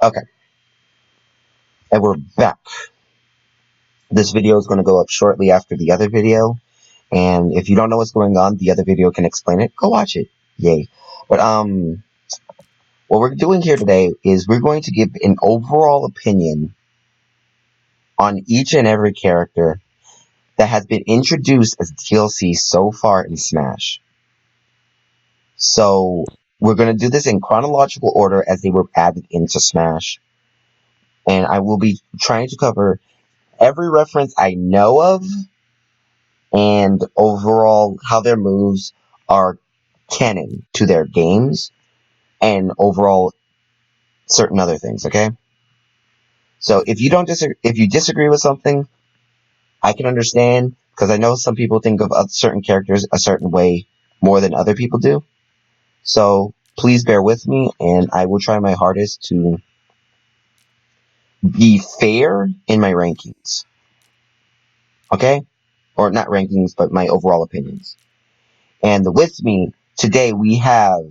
Okay, and we're back. This video is going to go up shortly after the other video, and if you don't know what's going on, the other video can explain it. Go watch it. Yay. But what we're doing here today is we're going to give an overall opinion on each and every character that has been introduced as DLC so far in Smash. So we're going to do this in chronological order as they were added into Smash, and I will be trying to cover every reference I know of and overall how their moves are canon to their games and overall certain other things, okay? So if you disagree with something, I can understand because I know some people think of certain characters a certain way more than other people do. So please bear with me and I will try my hardest to be fair in my rankings. Okay? Or not rankings, but my overall opinions. And with me today we have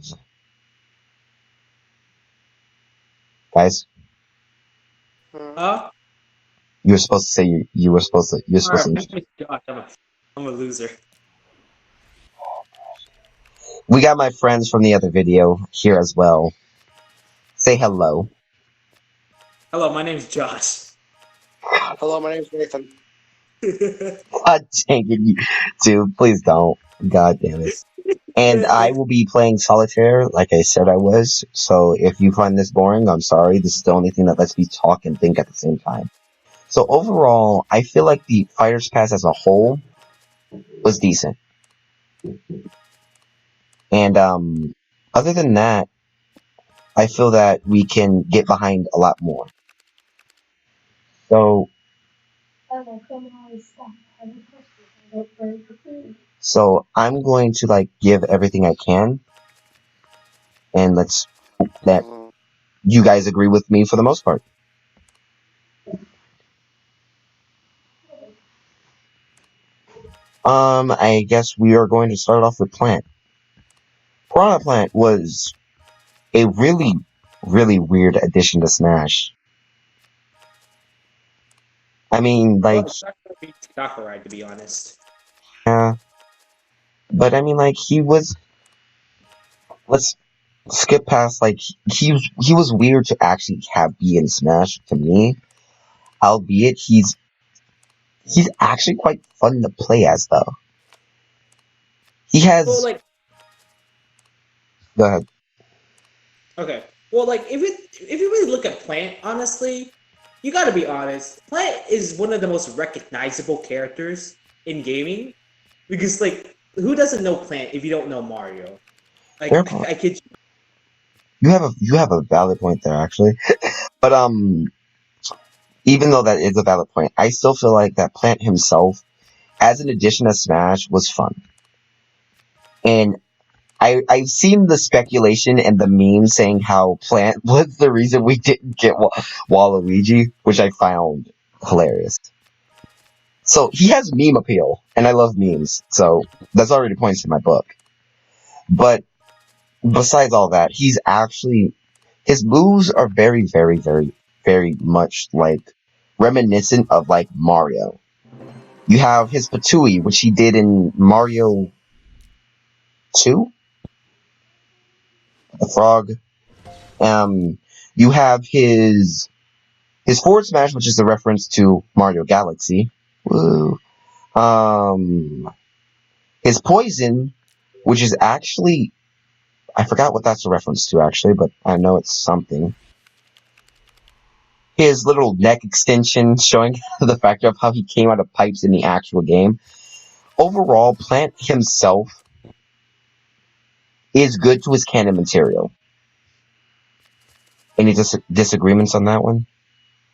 guys. Huh? You were supposed to say you were supposed to Alright, my name is Josh. I'm a loser. We got my friends from the other video here as well. Say hello. Hello, my name's Josh. Hello, my name is Nathan. God dang it, dude, please don't. God damn it. And I will be playing solitaire like I said I was. So if you find this boring, I'm sorry. This is the only thing that lets me talk and think at the same time. So overall, I feel like the Fighters Pass as a whole was decent. And other than that, I feel that we can get behind a lot more. So I'm going to like give everything I can, and let's that Mhm. you guys agree with me for the most part. I guess we are going to start off with Plant. Piranha Plant was a really weird addition to Smash. I mean, Well, like, it's not gonna be Sakurai, to be honest. yeah, but I mean, like, he was. Let's skip past like he was weird to actually have be in Smash to me. Albeit he's actually quite fun to play as though. He Well, has. like, Go ahead. okay. Well, like, if you really look at Plant, honestly, you gotta be honest. Plant is one of the most recognizable characters in gaming because, like, who doesn't know Plant if you don't know Mario? Fair Like, point. I kid you. You have a valid point there actually. But even though that is a valid point, I still feel like that Plant himself, as an addition to Smash, was fun. And I've seen the speculation and the meme saying how Plant was the reason we didn't get Waluigi, which I found hilarious. So he has meme appeal, and I love memes, so that's already points in my book. But besides all that, he's actually his moves are very much like reminiscent of like Mario. You have his Patui, which he did in Mario 2, the frog. Um, you have his forward smash, which is a reference to Mario Galaxy. Woo. Um, his poison, which is actually I forgot what that's a reference to actually, but I know it's something. His little neck extension showing the factor of how he came out of pipes in the actual game. Overall, Plant himself is good to his canon material. Any disagreements on that one?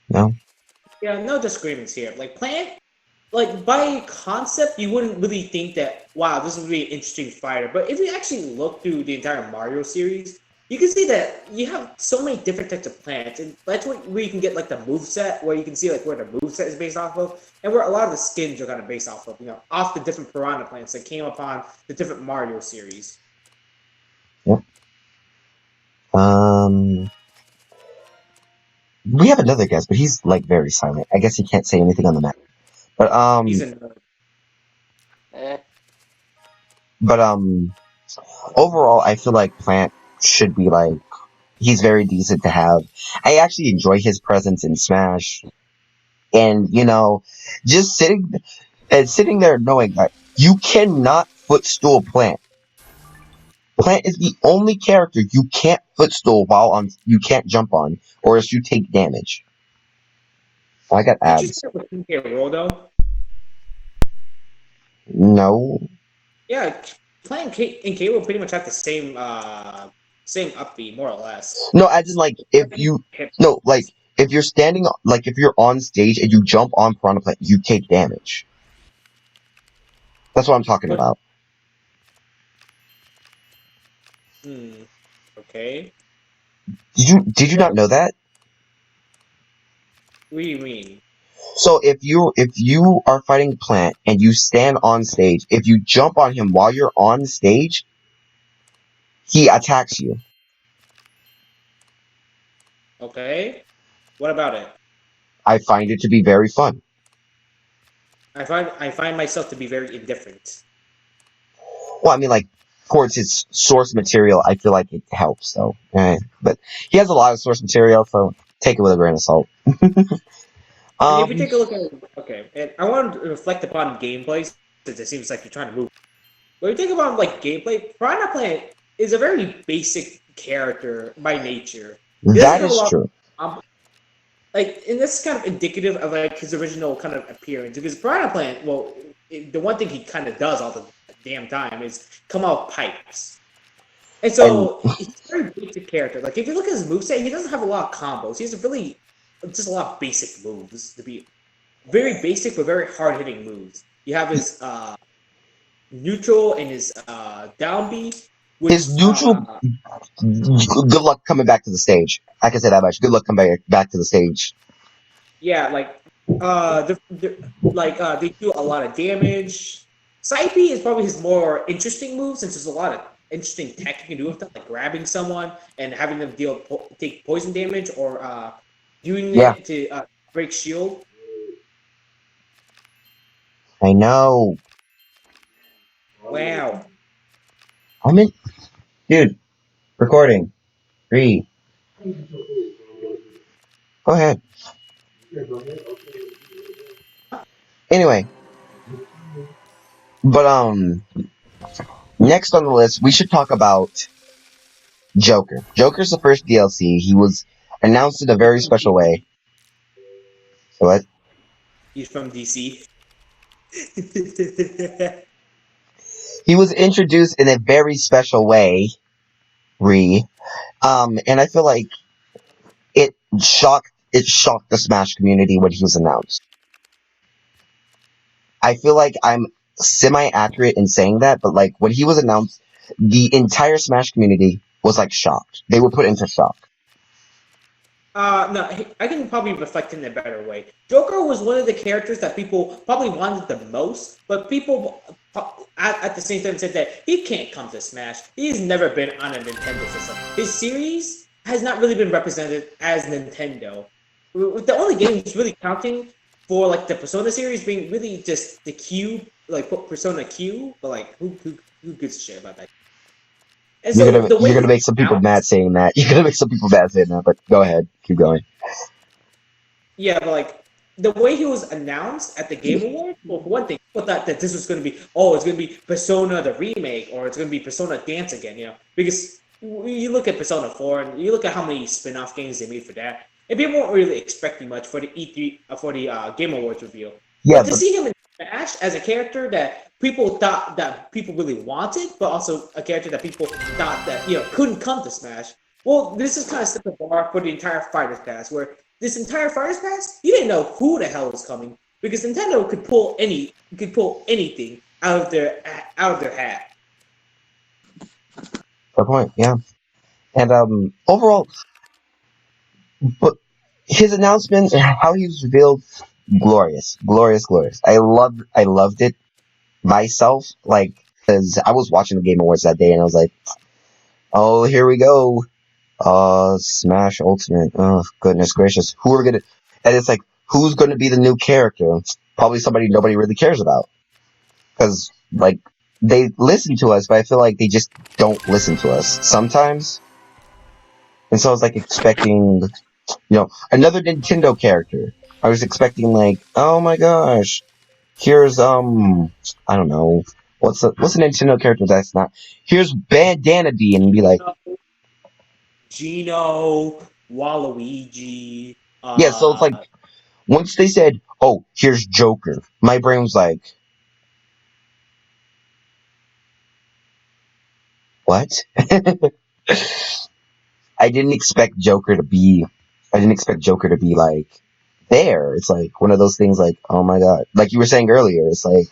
No? Yeah, no disagreements here. Like, Plant, like, by concept, you wouldn't really think that, wow, this would be an interesting fighter. But if you actually look through the entire Mario series, you can see that you have so many different types of plants, and that's where you can get like the move set, where you can see like where the move set is based off of, and where a lot of the skins are kind of based off of, off the different piranha plants that came upon the different Mario series. Yep. Um, We have another guest, but he's like very silent. I guess he can't say anything on the map. But He's a nerd. Eh. but overall, I feel like Plant should be like he's very decent to have. I actually enjoy his presence in Smash, and just sitting there knowing that you cannot footstool Plant. Plant is the only character you can't footstool you can't jump on, or else you take damage. Oh, I got Did you abs. start with PK Roll though? No, Yeah, playing K and Caleb pretty much have the same upbeat more or less. no, as in like if you're standing like if you're on stage and you jump on Piranha Plant, you take damage. That's what I'm talking But about. hmm, okay. Did you not Well, know that? what do you mean? So if you are fighting Plant and you stand on stage, if you jump on him while you're on stage, he attacks you. Okay. What about it? I find it to be very fun. I find myself to be very indifferent. Well, I mean, like towards his source material, I feel like it helps though. But he has a lot of source material, so take it with a grain of salt. And if we Um, take a look at okay, and I want to reflect upon gameplay since it seems like you're trying to move. When you think about like gameplay, Piranha Plant is a very basic character by nature. He doesn't that have a is lot true. of and this is kind of indicative of like his original kind of appearance because Piranha Plant, well, the one thing he kind of does all the damn time is come out with pipes. And And so he's a very basic character. Like if you look at his moveset, he doesn't have a lot of combos. He has really just a lot of basic moves to be very basic but very hard hitting moves. You have his neutral and his down B, his which neutral. Good luck coming back to the stage. I can say that much. Good luck coming back to the stage. yeah, like they do a lot of damage. Side B is probably his more interesting move since there's a lot of interesting tech you can do with that, like grabbing someone and having them take poison damage or doing Yeah, it to break shield. I know. Wow. I'm in, dude. Recording. Read. Go ahead. Anyway, but next on the list, we should talk about Joker. Joker's the first DLC. He was announced in a very special way. So what? He's from DC. He was introduced in a very special way. And I feel like it shocked the Smash community when he was announced. I feel like I'm semi-accurate in saying that, but like when he was announced, the entire Smash community was like shocked. They were put into shock. No, I can probably reflect in a better way. Joker was one of the characters that people probably wanted the most, but people at the same time said that he can't come to Smash. He's never been on a Nintendo system. His series has not really been represented as Nintendo. With the only games really counting for like the Persona series being really just the Q, like Persona Q, but like who gives a shit about that? And You're so gonna the way you're he gonna make some people mad announced saying that. You're gonna make some people mad saying that. But go ahead, keep going. yeah, but like the way he was announced at the Game Awards, well, for one thing, people thought that this was going to be, oh, it's going to be Persona the remake, or it's going to be Persona Dance again, because you look at Persona 4 and you look at how many spin-off games they made for that, and people weren't really expecting much for the E3 for the Game Awards reveal. Yeah, But to but see him in Smash as a character that people thought that people really wanted, but also a character that people thought that couldn't come to Smash. Well, this is kind of set the bar for the entire Fighters Pass, where this entire Fighters Pass, you didn't know who the hell was coming because Nintendo could pull anything out of their hat. fair point. Yeah, and overall, but his announcement, how he was revealed, glorious, glorious, glorious. I loved it myself. Like, because I was watching the Game Awards that day, and I was like, oh, here we go. Smash Ultimate. Oh, goodness gracious. Who are gonna... And it's like, who's gonna be the new character? Probably somebody nobody really cares about. Because, like, they listen to us, but I feel like they just don't listen to us sometimes. And so I was, like, expecting, another Nintendo character. I was expecting, like, oh my gosh, here's, I don't know. What's a Nintendo character that's not... Here's Bandana D, and be like, Gino, Waluigi, yeah, so it's like, once they said, oh, here's Joker, my brain was like, what? I didn't expect Joker to be, I didn't expect Joker to be like there. It's like one of those things like, oh my god. Like you were saying earlier, it's like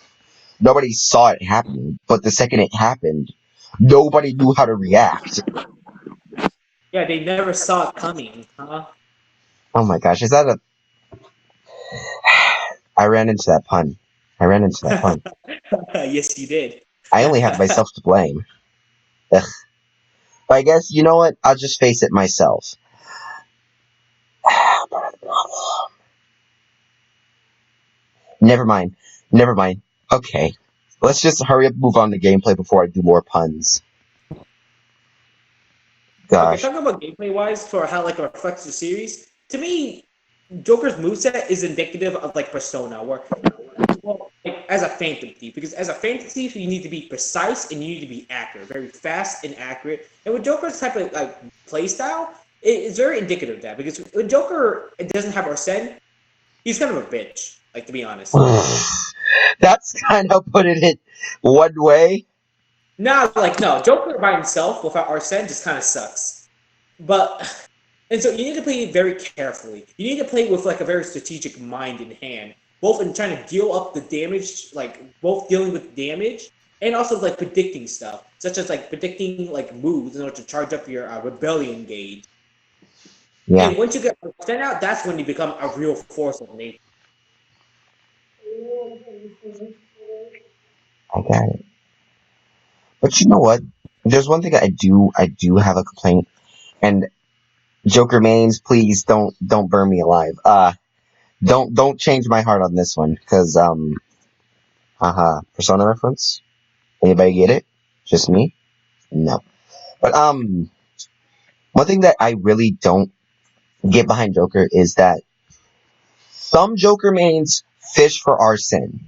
nobody saw it happening, but the second it happened, nobody knew how to react. yeah, they never saw it coming, huh? Oh my gosh, is that a... I ran into that pun. I ran into that pun. Yes, you did. I only have myself to blame. Ugh. But I guess, you know what? I'll just face it myself. Never mind. Never mind. Okay. Let's just hurry up and move on to gameplay before I do more puns. Okay, Gosh. talking about gameplay wise for how like it reflects the series, to me, Joker's moveset is indicative of like Persona, where well, like, as a phantom thief, because as a phantom thief, you need to be precise and you need to be accurate, very fast and accurate. And with Joker's type of like play style, it's very indicative of that. Because when Joker doesn't have Arsene, he's kind of a bitch, like to be honest. That's kind of putting it one way. Not like no, Joker by himself without Arsene just kind of sucks. But and so you need to play it very carefully. You need to play with like a very strategic mind in hand, both in trying to deal up the damage, like both dealing with damage and also like predicting stuff, such as like predicting like moves in order to charge up your rebellion gauge. Yeah, And once you get sent out, that's when you become a real force of nature. I got it. But you know what? There's one thing I do have a complaint, and Joker mains, please don't burn me alive. Don't change my heart on this one, because haha, Persona reference. Anybody get it? Just me? No. But one thing that I really don't get behind Joker is that some Joker mains fish for Arsene,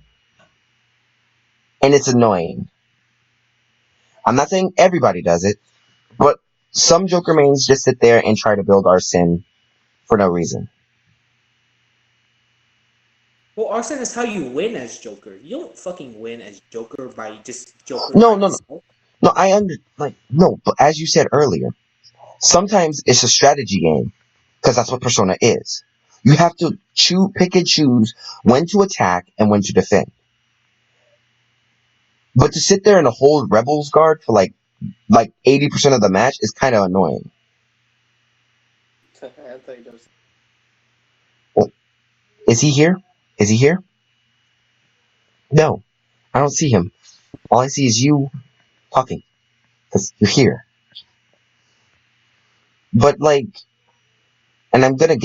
and it's annoying. I'm not saying everybody does it, but some Joker mains just sit there and try to build Arsene for no reason. Well, Arsene is how you win as Joker. You don't fucking win as Joker by just Joker No, by no, no, himself. no. No, but as you said earlier, sometimes it's a strategy game because that's what Persona is. You have to pick and choose when to attack and when to defend. But to sit there and hold Rebel's Guard for like 80% of the match is kind of annoying. I thought you just Well, is he here? Is he here? No, I don't see him. All I see is you talking because you're here. But like, and I'm gonna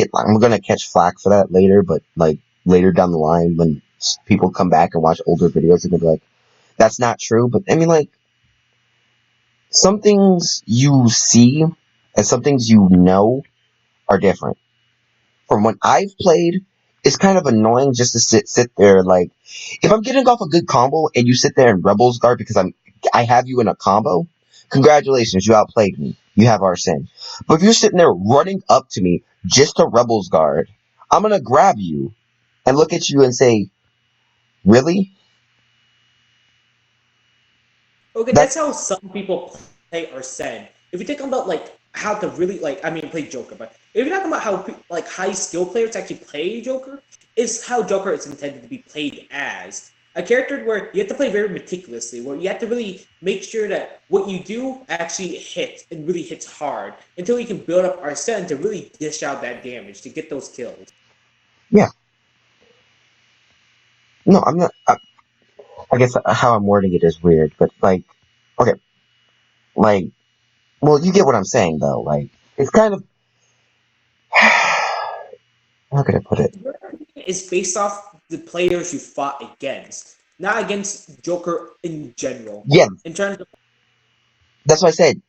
catch flack for that later. But like later down the line when people come back and watch older videos, they're gonna be like, "That's not true." But I mean, like, some things you see and some things you know are different. From when I've played, it's kind of annoying just to sit there. Like, if I'm getting off a good combo and you sit there and Rebels Guard because I have you in a combo, congratulations, you outplayed me. You have Arsene. But if you're sitting there running up to me just to Rebels Guard, I'm gonna grab you and look at you and say, "Really?" Okay, That's that's how some people play Arsene. If you think about like how to really like, I mean, play Joker, but if you're talking about how like high skill players actually play Joker, it's how Joker is intended to be played as a character where you have to play very meticulously, where you have to really make sure that what you do actually hits and really hits hard until you can build up Arsene to really dish out that damage to get those kills. yeah. No, I'm not. I guess how I'm wording it is weird, but like, okay, like, well, you get what I'm saying though. Like, It's kind of how could I put it? It's based off the players you fought against, not against Joker in general. Yeah, In terms of that's why I said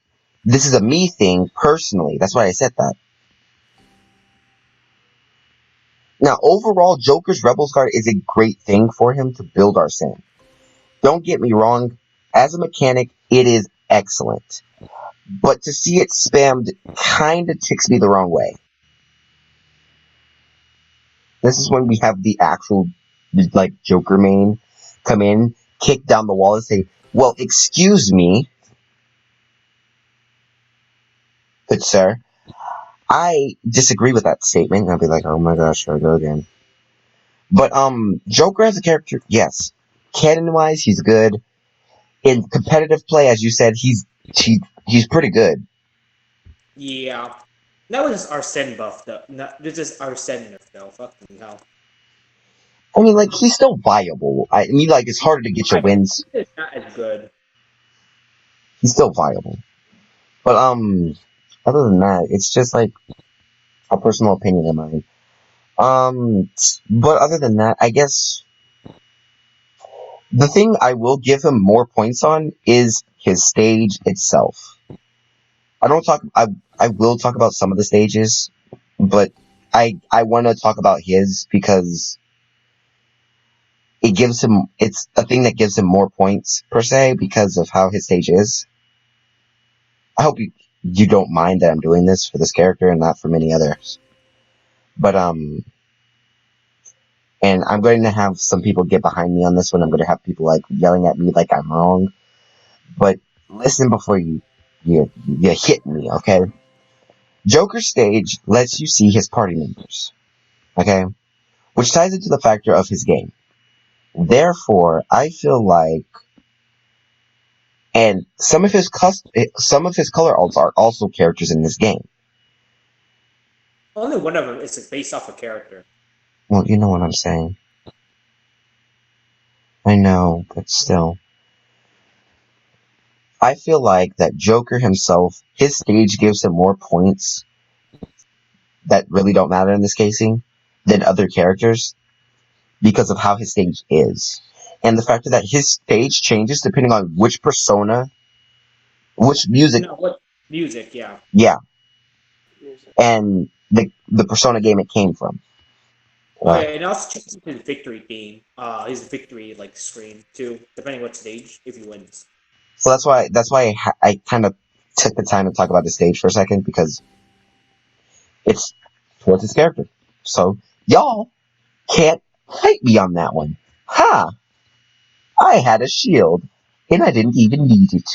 this is a me thing personally. That's why I said that. Now, overall, Joker's Rebels card is a great thing for him to build our sim. Don't get me wrong, as a mechanic, it is excellent. But to see it spammed kinda ticks me the wrong way. This is when we have the actual, like, Joker main come in, kick down the wall and say, well, excuse me, good sir. I disagree with that statement. I'll be like, oh my gosh, here I go again. But, Joker as a character, yes. Canon-wise, he's good. In competitive play, as you said, he's pretty good. yeah, that was just Arsene buff though. Not this is Arsene nerf though. Fucking hell. I mean, like, he's still viable. I mean, like, it's harder to get your wins. It's not as good. He's still viable. But, other than that, it's just, like, a personal opinion of mine. But other than that, I guess the thing I will give him more points on is his stage itself. I don't talk, I will talk about some of the stages, but I want to talk about his because it's a thing that gives him more points per se because of how his stage is. I hope you don't mind that I'm doing this for this character and not for many others. But and I'm going to have some people get behind me on this one. I'm going to have people like yelling at me like I'm wrong. But listen before you hit me, okay? Joker stage lets you see his party members, okay? Which ties into the factor of his game. Therefore, I feel like, and some of his color alts are also characters in this game. Only one of them is based off a character. Well, you know what I'm saying. I know, but still. I feel like that Joker himself, his stage gives him more points that really don't matter in this casing than other characters because of how his stage is. And the fact that his stage changes depending on which persona, which music, No, what music? Yeah. yeah, Music. and the persona game it came from. Oh yeah, and also changes his victory theme. His victory like screen too, depending what stage if he wins. So that's why I kind of took the time to talk about the stage for a second because it's towards his character. So y'all can't fight me on that one. Ha! I had a shield and I didn't even need it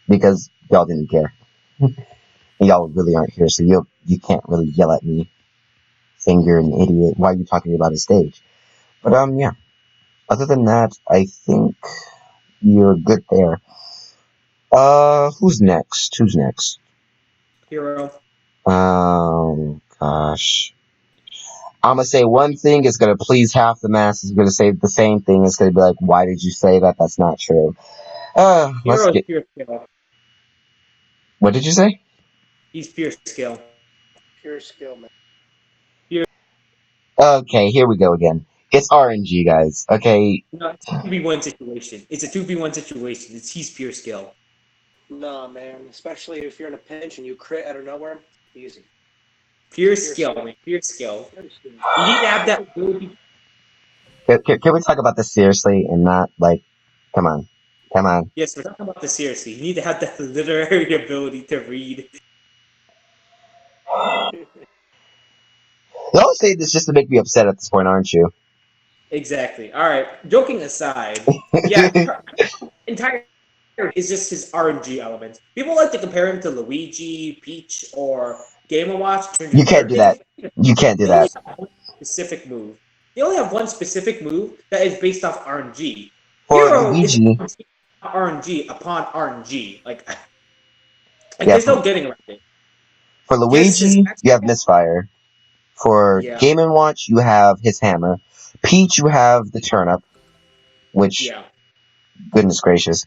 because y'all didn't care. Y'all really aren't here, so you can't really yell at me saying you're an idiot. Why are you talking about a stage? But yeah. Other than that, I think you're good there. Who's next? Who's next? Hero. Gosh. I'm gonna say one thing. It's gonna please half the masses. I'm gonna say the same thing. It's gonna be like, why did you say that? That's not true. Let's Hero is get. pure skill. What did you say? He's pure skill. Pure skill, man. Pure. Okay, here we go again. It's RNG, guys. Okay, No, it's a 2v1 situation. It's a 2v1 situation. He's pure skill. Nah, man. Especially if you're in a pinch and you crit out of nowhere, easy. Pure skill, man. Pure skill. You need to have that ability. can we talk about this seriously and not like, come on, come on. Yes, we're talking about this seriously. You need to have that literary ability to read. You always say this just to make me upset at this point, aren't you? Exactly. All right. Joking aside, yeah, entire is just his RNG element. People like to compare him to Luigi, Peach, or Game & Watch. You can't do that. You can't do They only that. have one specific move. They only have one specific move that is based off RNG. For Hero is Luigi, RNG upon RNG. Like yeah, there's no getting around it. for Yes, his Luigi, you have Misfire. For yeah, Game & Watch, you have his hammer. Peach, you have the turnip, which, yeah. goodness gracious.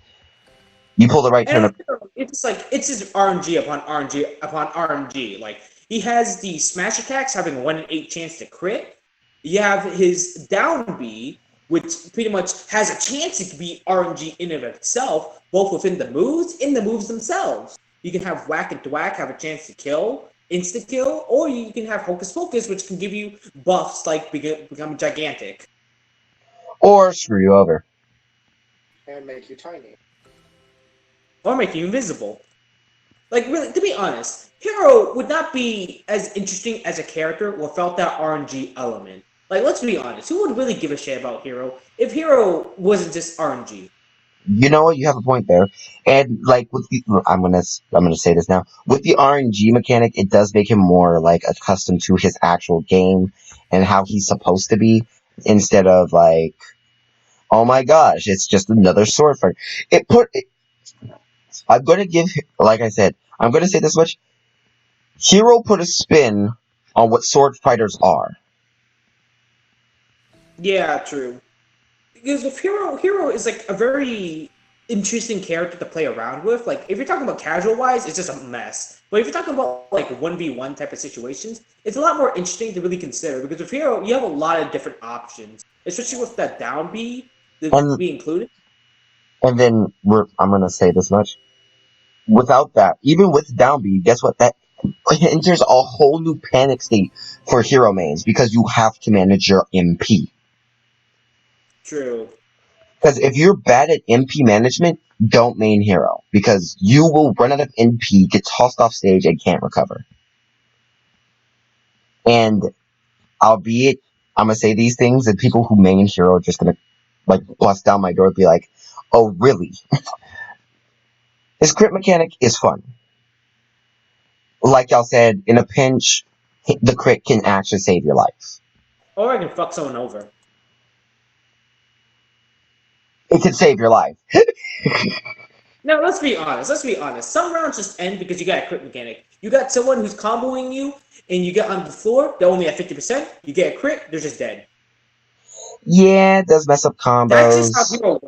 You pull the right And turn. it's like it's just RNG upon RNG upon RNG. Like he has the smash attacks having a 1 in 8 chance to crit. You have his down B, which pretty much has a chance to be RNG in and of itself, both within the moves and the moves themselves. You can have whack and thwack have a chance to kill, insta kill, or you can have hocus pocus, which can give you buffs like become gigantic Or screw you over. and make you tiny. or make you invisible. Like really, to be honest, Hero would not be as interesting as a character without that RNG element. Like, let's be honest, who would really give a shit about Hero if Hero wasn't just RNG? You know what? You have a point there. And like with the, I'm gonna say this now. With the RNG mechanic, it does make him more like accustomed to his actual game and how he's supposed to be, instead of like, oh my gosh, it's just another sword fight. It put. I'm gonna give, like I said, I'm gonna say this much. Hero put a spin on what sword fighters are. Yeah, true. Because with Hero is like a very interesting character to play around with. Like, if you're talking about casual wise, it's just a mess. But if you're talking about like 1v1 type of situations, it's a lot more interesting to really consider. Because with Hero, you have a lot of different options, especially with that down B to And be included. then I'm gonna say this much. Without that, even with downbeat, guess what? That enters a whole new panic state for hero mains because you have to manage your MP. True. Because if you're bad at MP management, don't main hero because you will run out of MP, get tossed off stage, and can't recover. And albeit, I'm gonna say these things, and people who main hero are just gonna like bust down my door and be like, "Oh, really?" His crit mechanic is fun. Like y'all said, in a pinch, the crit can actually save your life. Or I can fuck someone over. It can save your life. Now, let's be honest. Let's be honest. Some rounds just end because you got a crit mechanic. You got someone who's comboing you, and you get on the floor. They're only at 50%. You get a crit. They're just dead. Yeah, it does mess up That's just how combos. hero.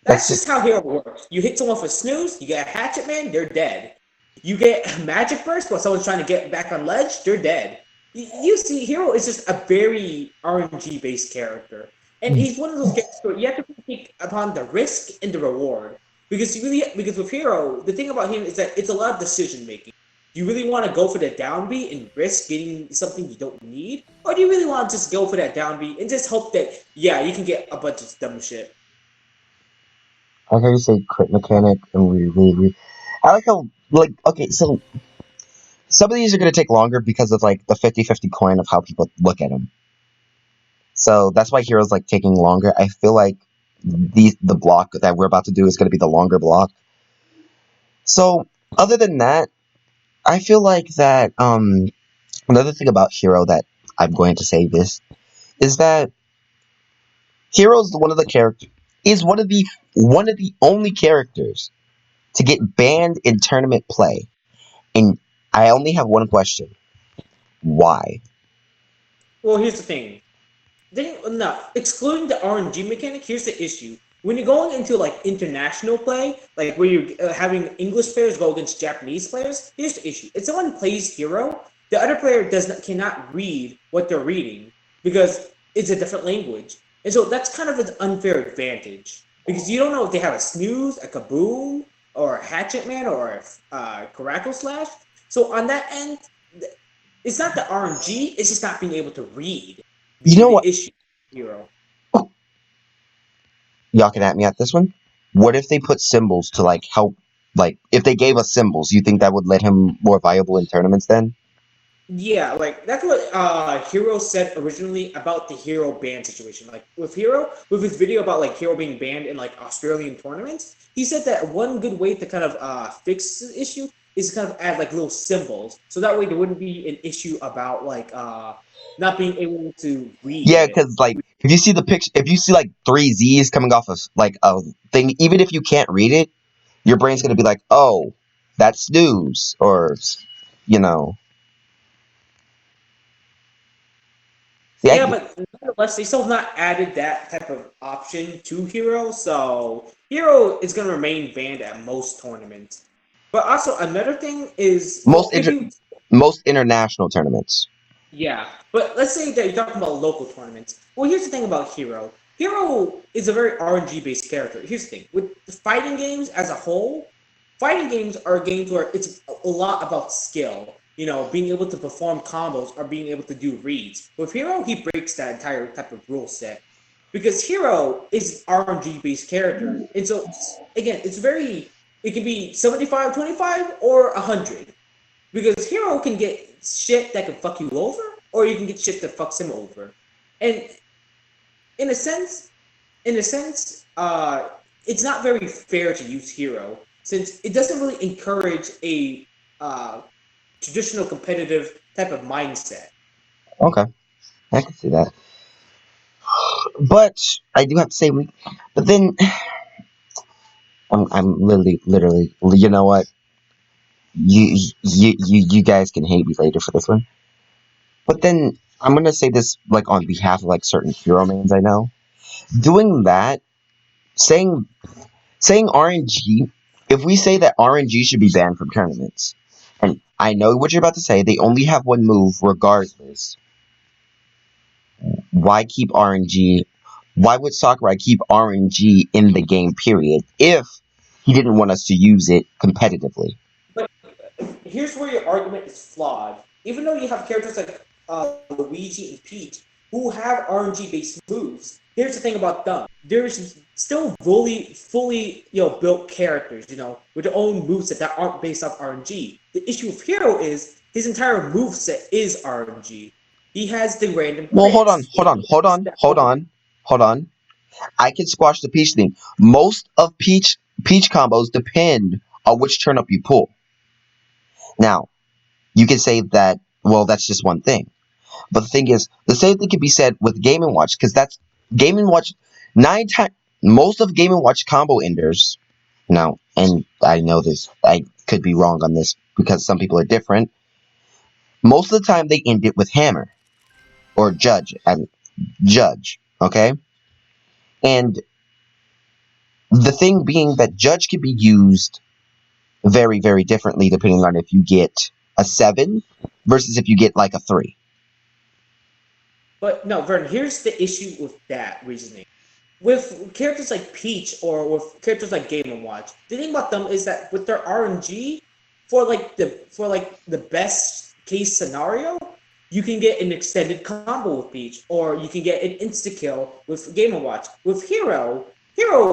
That's That's just just how hero works. You hit someone for snooze. You get a hatchet man. They're dead. You get a magic burst while someone's trying to get back on ledge. They're dead. You see, hero is just a very RNG based character, and he's one of those characters where you have to think upon the risk and the reward. Because with hero, the thing about him is that it's a lot of decision making. Do you really want to go for the downbeat and risk getting something you don't need, or do you really want to just go for that downbeat and just hope that yeah you can get a bunch of dumb shit? I hear you say crit mechanic, and I like how, like, okay, so some of these are gonna take longer because of like the 50-50 coin of how people look at them. So that's why heroes like taking longer. I feel like the block that we're about to do is gonna be the longer block. So other than that, I feel like that another thing about hero that I'm going to say this is that hero's one of the character is one of the only characters to get banned in tournament play. And I only have one question. Why? Well, here's the thing. No, excluding the RNG mechanic, here's the issue. When you're going into like international play, like where you're having English players go against Japanese players, here's the issue. If someone plays hero, the other player does not cannot read what they're reading because it's a different language, and so that's kind of an unfair advantage because you don't know if they have a snooze, a kaboom, or a hatchet man, or a caracal slash. So on that end, it's not the RNG; it's just not being able to read You know the what? issue hero. Y'all can at me at this one. What if they put symbols to like help? Like, if they gave us symbols, you think that would let him more viable in tournaments then? Yeah, like that's what Hero said originally about the Hero ban situation. Like with Hero, with his video about like Hero being banned in like Australian tournaments, he said that one good way to kind of fix the issue is to kind of add like little symbols, so that way there wouldn't be an issue about like not being able to read Yeah, it. because like if you see the picture, if you see like three Z's coming off of like a thing, even if you can't read it, your brain's gonna be like, oh, that's snooze, or you know. See, Yeah, but nonetheless, they still have not added that type of option to Hero. So Hero is gonna remain banned at most tournaments. But also another thing is, well, Most if inter- you most international tournaments. yeah, but let's say that you're talking about local tournaments. Well, here's the thing about Hero. Hero is a very RNG based character. Here's the thing with the fighting games as a whole. Fighting games are games where it's a lot about skill. You know, being able to perform combos or being able to do reads. With Hero, he breaks that entire type of rule set because Hero is RNG based character, and so again, it's very. It can be 75-25 or 100 because Hero can get shit that can fuck you over, or you can get shit that fucks him over. And in a sense, it's not very fair to use Hero since it doesn't really encourage a uh, traditional competitive type of mindset. Okay, I can see that. But I do have to say, but then I'm literally. You know what? You guys can hate me later for this one. But then I'm gonna say this like on behalf of like certain hero mains I know. Doing that, saying saying RNG. If we say that RNG should be banned from tournaments, and I know what you're about to say, they only have one move regardless. Why keep RNG? Why would Sakurai keep RNG in the game? Period. If he didn't want us to use it competitively. But here's where your argument is flawed. Even though you have characters like Luigi and Peach who have RNG based moves, here's the thing about them. There's still fully built characters, with their own moveset that aren't based off RNG. The issue with Hero is his entire moveset is RNG. He has the random Well, hold on, crits. hold on, hold on, hold on, hold on. I can squash the Peach thing. Most of Peach combos depend on which turnip you pull. Now, you can say that, well, that's just one thing. But the thing is, the same thing can be said with Game and Watch, because that's Game and Watch. Most of Game and Watch combo enders. Now, and I know this, I could be wrong on this because some people are different. Most of the time, they end it with Hammer or Judge. Okay, and the thing being that Judge can be used very, very differently depending on if you get a 7 versus if you get like a 3. But no, Vernon, here's the issue with that reasoning. With characters like Peach or with characters like Game and Watch, the thing about them is that with their RNG, for the best case scenario, you can get an extended combo with Peach, or you can get an insta kill with Game and Watch. With Hero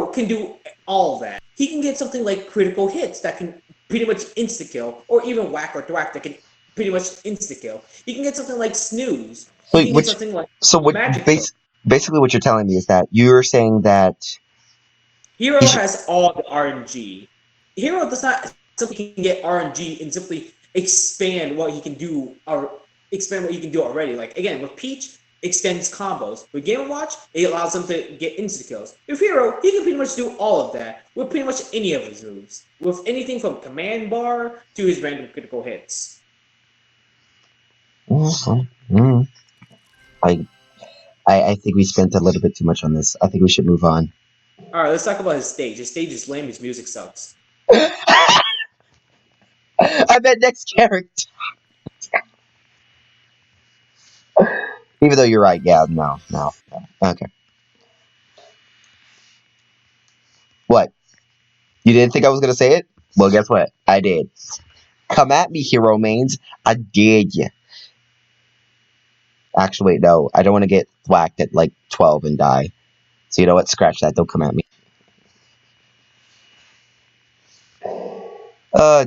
can do all of that. He can get something like critical hits that can pretty much insta kill, or even whack or thwack that can pretty much insta kill. He can get something like snooze. He So can get something like so what magic kill. basically what you're telling me is that you're saying that he Hero should. has all the RNG. Hero does not simply can get RNG and simply expand what he can do or expand what he can do already. Like again, with Peach, extends combos. With Game Watch, it allows him to get insta kills. With Hero, he can pretty much do all of that with pretty much any of his moves. With anything from command bar to his random critical hits. Mm, I, I think we spent a little bit too much on this. I think we should move on. Alright, let's talk about his stage. His stage is lame, his music sucks. I bet next character. Even though you're right, yeah, no. Okay. What? You didn't think I was gonna say it? Well, guess what? I did. Come at me, hero mains. I did ya. Actually, wait, no. I don't want to get whacked at like 12 and die. So you know what? Scratch that. Don't come at me.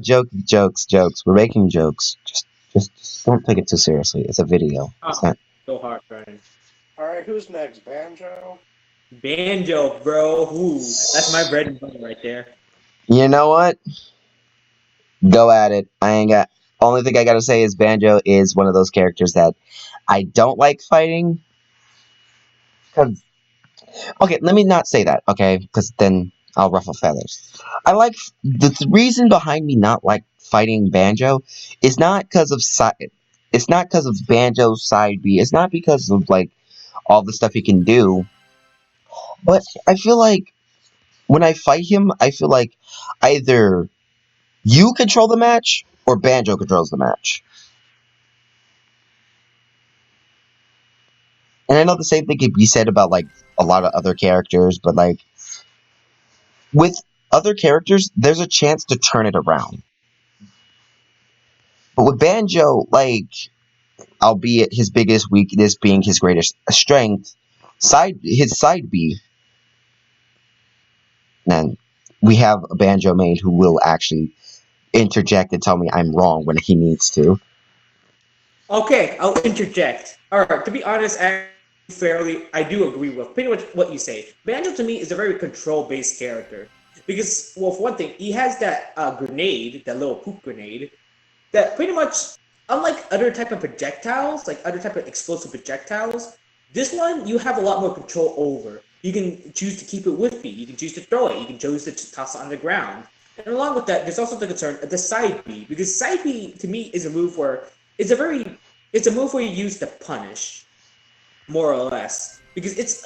Jokes. We're making jokes. Just don't take it too seriously. It's a video. It's Oh, not. so hard, Brian. All right, who's next? Banjo? Banjo, bro. Ooh, that's my bread and butter right there. You know what? Go at it. I ain't got. Only thing I gotta say is Banjo is one of those characters that I don't like fighting. Cause okay, let me not say that. Okay, because then I'll ruffle feathers. I like the reason behind me not like fighting Banjo is not because of side. It's not because of Banjo's side B. It's not because of like all the stuff he can do. But I feel like when I fight him, I feel like either you control the match or Banjo controls the match. And I know the same thing could be said about like a lot of other characters, but like with other characters, there's a chance to turn it around. But with Banjo, like, albeit his biggest weakness being his greatest strength, his side B, and we have a Banjo main who will actually interject and tell me I'm wrong when he needs to. Okay, I'll interject. All right, to be honest, I do agree with pretty much what you say. Banjo to me is a very control-based character because, well, for one thing, he has that grenade, that little poop grenade, that pretty much, unlike other type of projectiles, like other type of explosive projectiles, this one you have a lot more control over. You can choose to keep it with you. You can choose to throw it. You can choose to toss it on the ground. And along with that, there's also the concern of the side B because side B to me is a move where it's a move where you use to punish more or less because it's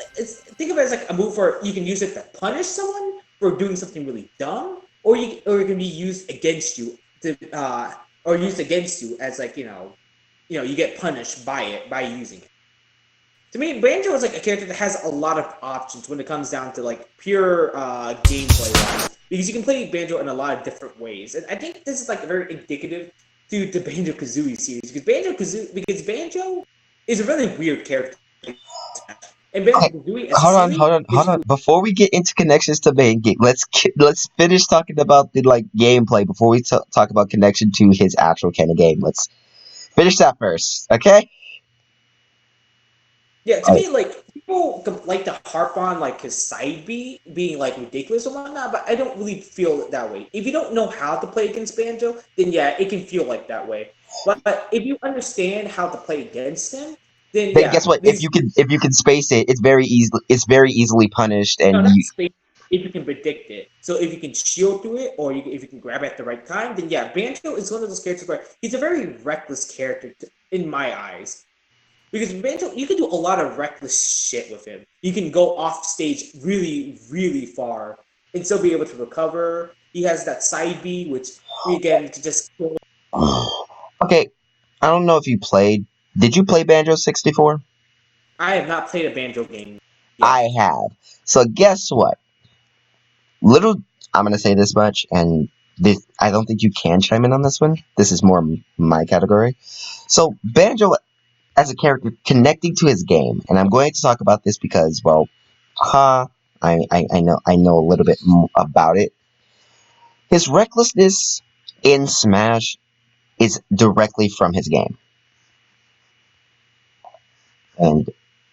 think of it as like a move where you can use it to punish someone for doing something really dumb, or it can be used against you to or used against you as like you get punished by it by using it. To me, Banjo is like a character that has a lot of options when it comes down to like pure gameplay wise, because you can play Banjo in a lot of different ways, and I think this is like very indicative to the Banjo Kazooie series because Banjo is a really weird character, and Banjo Okay, Kazooie as a series hold is on. Before we get into connections to main game, let's finish talking about the like gameplay before we talk about connection to his actual canon game. Let's finish that first, okay? yeah, to All right. me, like people like to harp on like his side B being like ridiculous and whatnot, but I don't really feel it that way. If you don't know how to play against Banjo, then yeah, it can feel like that way. But if you understand how to play against him, then Then guess yeah, what? this If you can space it, it's very easily punished, no, and not you space. If you can predict it, so if you can shield through it, or if you can grab it at the right time, then yeah, Banjo is one of those characters where he's a very reckless character in my eyes. Because Banjo, you can do a lot of reckless shit with him. You can go off stage really, really far and still be able to recover. He has that side B, which again to just kill. okay. I don't know if you played. Did you play Banjo 64? I have not played a Banjo game I yet. have. So guess what? Little. I'm gonna say this much, and this I don't think you can chime in on this one. This is more my category. So Banjo as a character connecting to his game, and I'm going to talk about this because, well, I know a little bit about it. His recklessness in Smash is directly from his game. And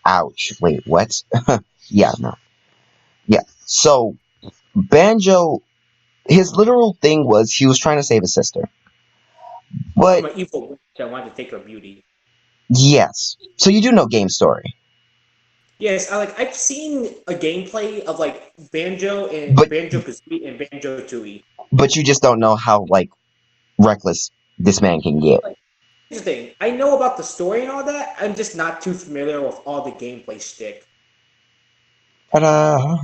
ouch, wait, what? Yeah, no. Yeah. So Banjo, his literal thing was he was trying to save his sister. From But an evil witch that wanted to take her beauty. yes. So you do know game story. Yes, I've seen a gameplay of like But Banjo Kazooie and Banjo Tooie. you just don't know how like reckless this man can get. Like, here's the thing: I know about the story and all that. I'm just not too familiar with all the gameplay shtick. Ta-da!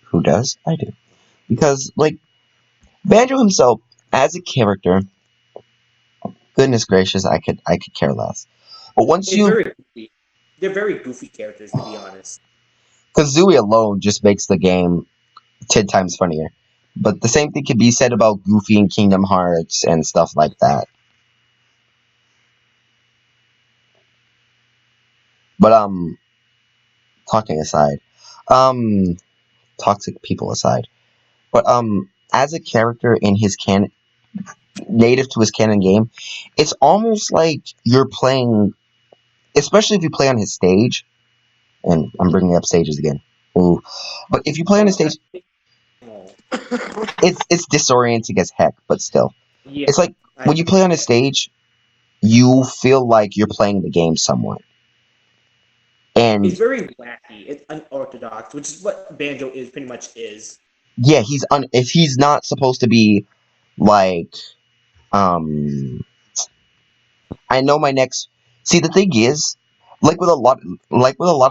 Who does? I do. Because like Banjo himself as a character, goodness gracious, I could care less. But once It's you very goofy. They're very goofy characters, to be honest. Kazooie alone just makes the game 10 times funnier. But the same thing can be said about Goofy and Kingdom Hearts and stuff like that. But talking aside, um, toxic people aside, but as a character in his native to his canon game, it's almost like you're playing, especially if you play on his stage. And I'm bringing up stages again. Ooh, but if you play on his Oh, stage, oh. it's disorienting as heck. But still, Yeah, it's like I when you play on his get. stage, you feel like you're playing the game somewhat. It's And very wacky. It's unorthodox, which is what banjo is pretty much is. yeah, if he's not supposed to be like um I know my next see the thing is like with a lot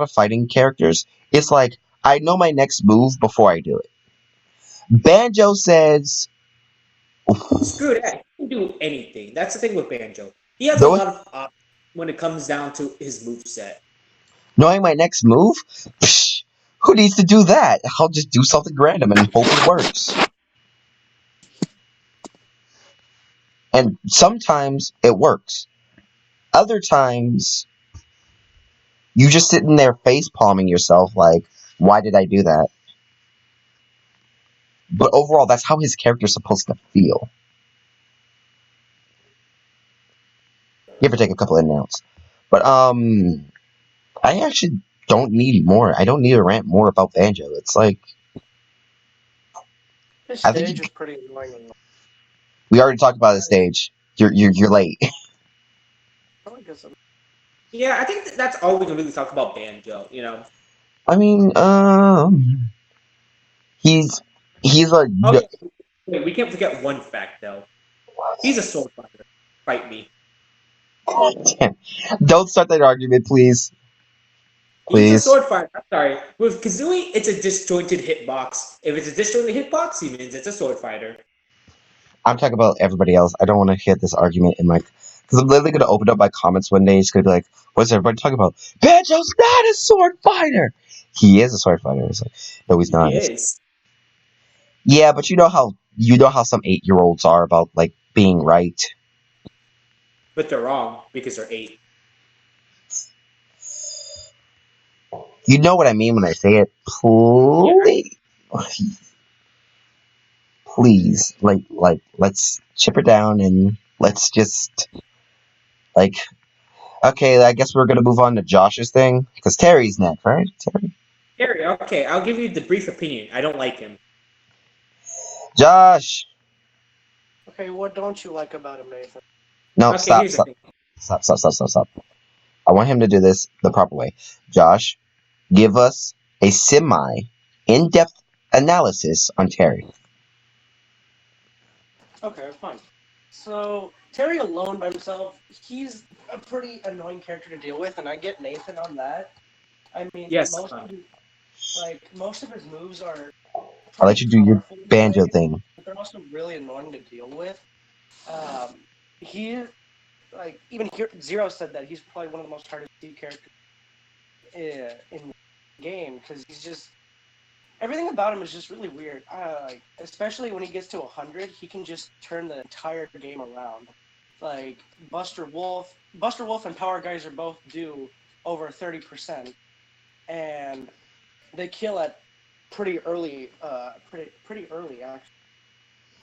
of fighting characters, it's like I know my next move before I do it. Banjo says, Screw that. He can do anything. That's the thing with Banjo. He has a though, lot of options when it comes down to his move set. knowing my next move, psh, who needs to do that? I'll just do something random and hope it works. And sometimes it works. Other times, you just sitting there face palming yourself like, why did I do that? But overall, that's how his character's supposed to feel. Give or take a couple of notes. But I actually don't need more. I don't need to rant more about Banjo. It's like This I think stage is pretty annoying. we already talked about the stage. You're late. I guess I'm- Yeah, I think that's all we can really talk about Banjo. You know. I mean, he's he's a Oh yeah. Wait, we can't forget one fact though. He's a sword fighter. Fight me. don't start that argument, please. He's a Please. sword fighter. I'm sorry. With Kazooie, it's a disjointed hitbox. If it's a disjointed hitbox, he means it's a sword fighter. I'm talking about everybody else. I don't want to hit this argument in my because I'm literally gonna open up my comments one day. It's gonna be like, what's everybody talking about? Banjo's not a sword fighter. He is a sword fighter. It's like, no, he's not. He is. Yeah, but you know how some 8-year olds are about like being right. But they're wrong because they're 8. You know what I mean when I say it. Yeah. Please, let's chip her down and let's just like. Okay, I guess we're gonna move on to Josh's thing because Terry's next, right? Terry. Harry, okay, I'll give you the brief opinion. I don't like him. Josh. Okay, what don't you like about him, Nathan? No, Okay, stop, here's the stop, thing. stop, stop, stop, stop, stop. I want him to do this the proper way. Josh, give us a semi in-depth analysis on Terry. Okay, fine. So Terry alone by himself, he's a pretty annoying character to deal with, and I get Nathan on that. I mean, Yes. most of his moves are I'll let pretty you do your powerful in a banjo way, thing. but they're also really annoying to deal with. He even here, Zero said that he's probably one of the most hardest to see characters in the game because he's just everything about him is just really weird. Especially when he gets to 100, he can just turn the entire game around. Like Buster Wolf and Power Geyser both do over 30%, and they kill at pretty early actually.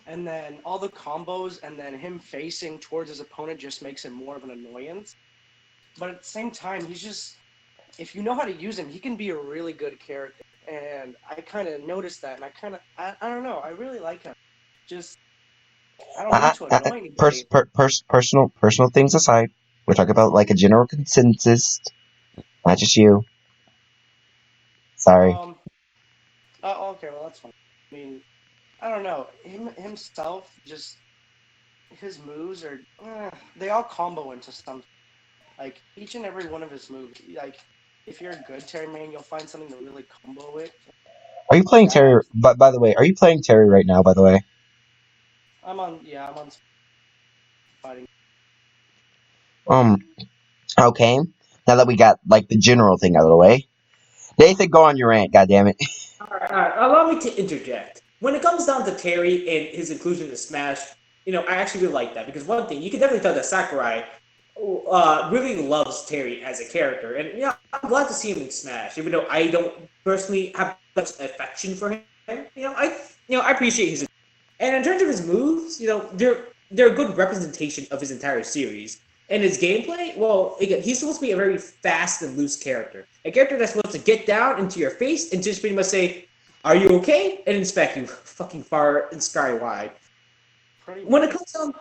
And then all the combos, and then him facing towards his opponent just makes him more of an annoyance. But at the same time, he's just if you know how to use him, he can be a really good character. And I kind of noticed that, and I don't know, I really like him. Just I don't mean to annoy anybody. Personal things aside, we're talking about like a general consensus, not just you. Sorry. Um. Okay, well that's fine. I mean, I don't know himself. Just his moves are they all combo into something. Like each and every one of his moves. Like if you're a good Terry man, you'll find something to really combo it. Are you playing Terry? Stats. But by the way, are you playing Terry right now? By the way. I'm on fighting. Um. Okay. Now that we got like the general thing out of the way, Nathan, go on your rant. God damn it. All right, allow me to interject. When it comes down to Terry and his inclusion in Smash, I actually really like that because one thing you can definitely tell that Sakurai really loves Terry as a character, and I'm glad to see him in Smash, even though I don't personally have much affection for him. I appreciate his. And in terms of his moves, they're a good representation of his entire series. And his gameplay, well, again, he's supposed to be a very fast and loose character. A character that's supposed to get down into your face and just pretty much say, "Are you okay?" and inspect you fucking far and sky wide. Pretty When it much. comes down,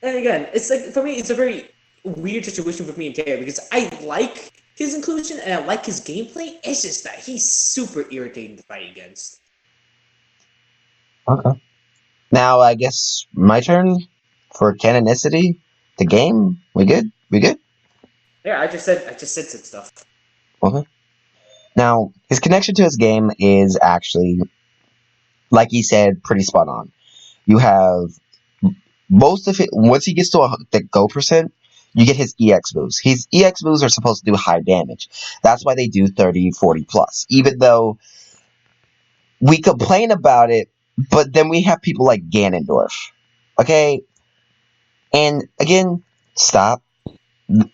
and again, it's like for me, it's a very weird situation with me and Taylor because I like his inclusion and I like his gameplay. It's just that he's super irritating to fight against. Okay. Now I guess my turn for canonicity. The game. We good? We good? Yeah, I just said some stuff. Okay. Now his connection to his game is actually like he said, pretty spot on. You have most of it, once he gets to the go percent, you get his EX moves. His EX moves are supposed to do high damage. That's why they do 30, 40 plus. Even though we complain about it, but then we have people like Ganondorf. Okay? And again, stop.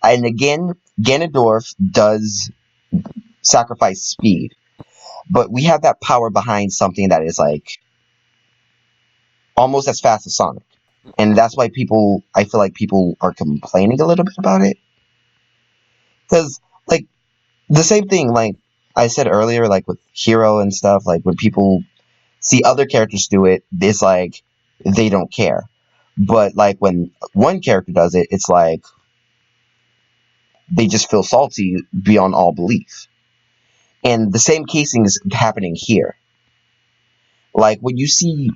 And again, Ganondorf does sacrifice speed. But we have that power behind something that is like almost as fast as Sonic. And that's why I feel like people are complaining a little bit about it. Because, like, the same thing, like I said earlier, like with Hero and stuff, like when people see other characters do it, it's like they don't care. But, like, when one character does it, it's like they just feel salty beyond all belief. And the same casing is happening here. Like, when you see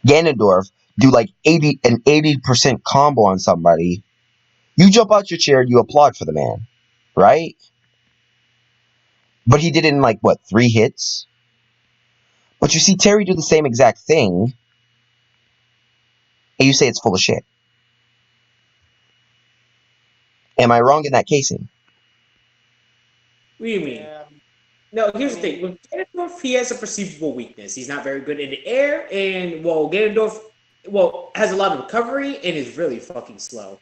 Ganondorf do like 80% combo on somebody, you jump out your chair and you applaud for the man, right? But he did it in like what, 3 hits? But you see Terry do the same exact thing, and you say it's full of shit. Am I wrong in that casing? What do you mean? Yeah. No, here's the thing. With Ganondorf, he has a perceivable weakness. He's not very good in the air, and Ganondorf, has a lot of recovery and is really fucking slow.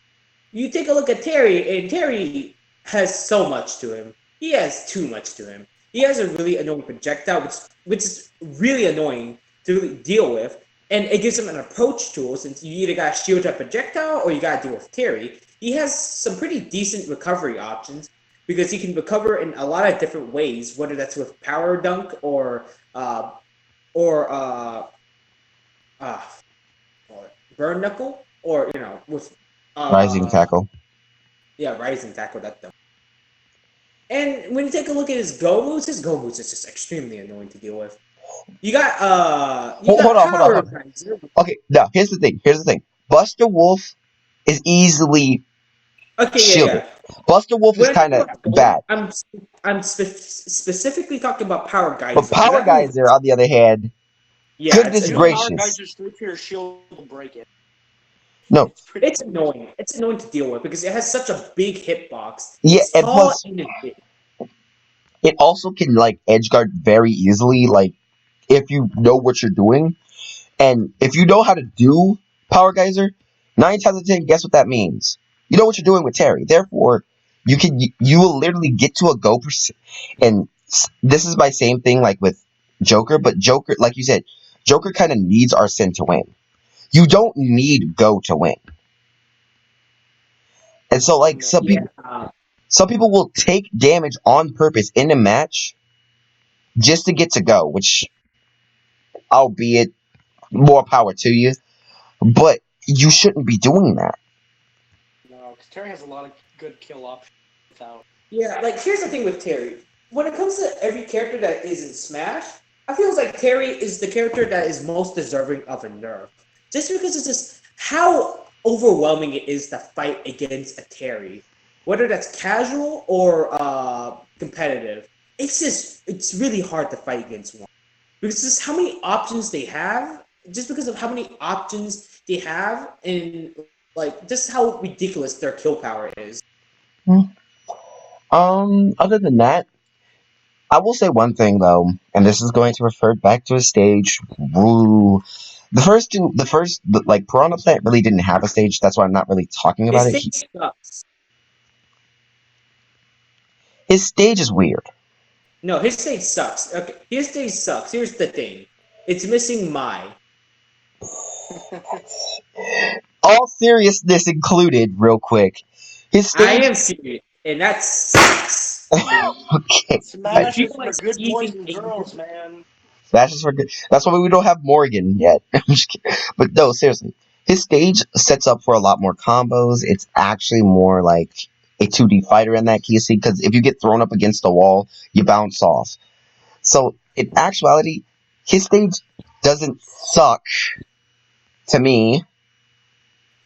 You take a look at Terry, and Terry has so much to him. He has too much to him. He has a really annoying projectile, which is really annoying to really deal with, and it gives him an approach tool since you either got to shield that projectile or you got to deal with Terry. He has some pretty decent recovery options because he can recover in a lot of different ways, whether that's with power dunk uh, or uh, burn knuckle, or with Rising uh, tackle. yeah, rising tackle that though. And when you take a look at his go moves is just extremely annoying to deal with. You Hold got on, hold on, power hold on. geyser. Okay, now here's the thing. Here's the thing. Buster Wolf is easily Okay, yeah, shielded. yeah. Buster Wolf is When I talk kind of about go, bad, specifically talking about power but geyser because Power that move, Geyser, on the other hand, yeah, it's goodness Use annoying. power gracious, geyser straight to your shield will break it. no, It's pretty. It's annoying. It's annoying to deal with because it has such a big hitbox. yeah, It's and tall plus and it's big. it also can like edge guard very easily, like if you know what you're doing. And if you know how to do Power Geyser, 9 times out of 10, guess what that means? You know what you're doing with Terry. Therefore, you will literally get to a go percent. And this is my same thing like with Joker, but Joker, like you said, Joker kind of needs Arsene to win. You don't need Go to win. And so like No. some people will take damage on purpose in a match just to get to Go, which albeit more power to you, but you shouldn't be doing that. No, because Terry has a lot of good kill options without. Yeah, like here's the thing with Terry. When it comes to every character that is in Smash, I feel like Terry is the character that is most deserving of a nerf. Just because it's just how overwhelming it is to fight against a Terry, whether that's casual or competitive. It's really hard to fight against one because just how many options they have. Just because of how many options they have, and like just how ridiculous their kill power is. Other than that, I will say one thing though, and this is going to refer back to a stage. Woo. Like Piranha Plant really didn't have a stage. That's why I'm not really talking about His it. stage sucks. His stage is weird. No, his stage sucks. Okay, his stage sucks. Here's the thing. It's missing Mai. All seriousness included, real quick. His I stage. am serious, and that sucks. Okay, I, If Smash you is for like good boys Stevie and Aiden, girls, man. Smash is for good. That's why we don't have Morgan yet. I'm just kidding. But no, seriously, his stage sets up for a lot more combos. It's actually more like a 2D fighter in that case because if you get thrown up against the wall, you bounce off. So in actuality, his stage doesn't suck to me,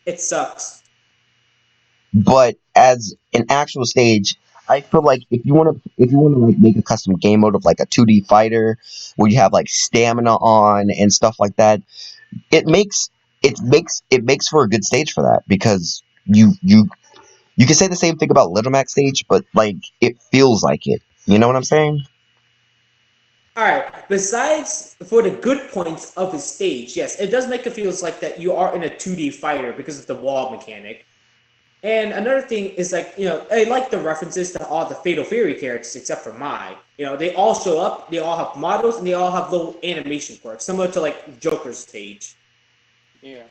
it sucks. but as an actual stage, I feel like if you wanna like make a custom game mode of like a 2D fighter where you have like stamina on and stuff like that, it makes it makes for a good stage for that because you can say the same thing about Little Mac stage, but like it feels like it. You know what I'm saying? All right. Besides for the good points of his stage, yes, it does make it feel like that you are in a 2D fighter because of the wall mechanic. And another thing is like, I like the references to all the Fatal Fury characters except for Mai. They all show up, they all have models, and they all have little animation quirks, similar to like Joker's stage. Yeah.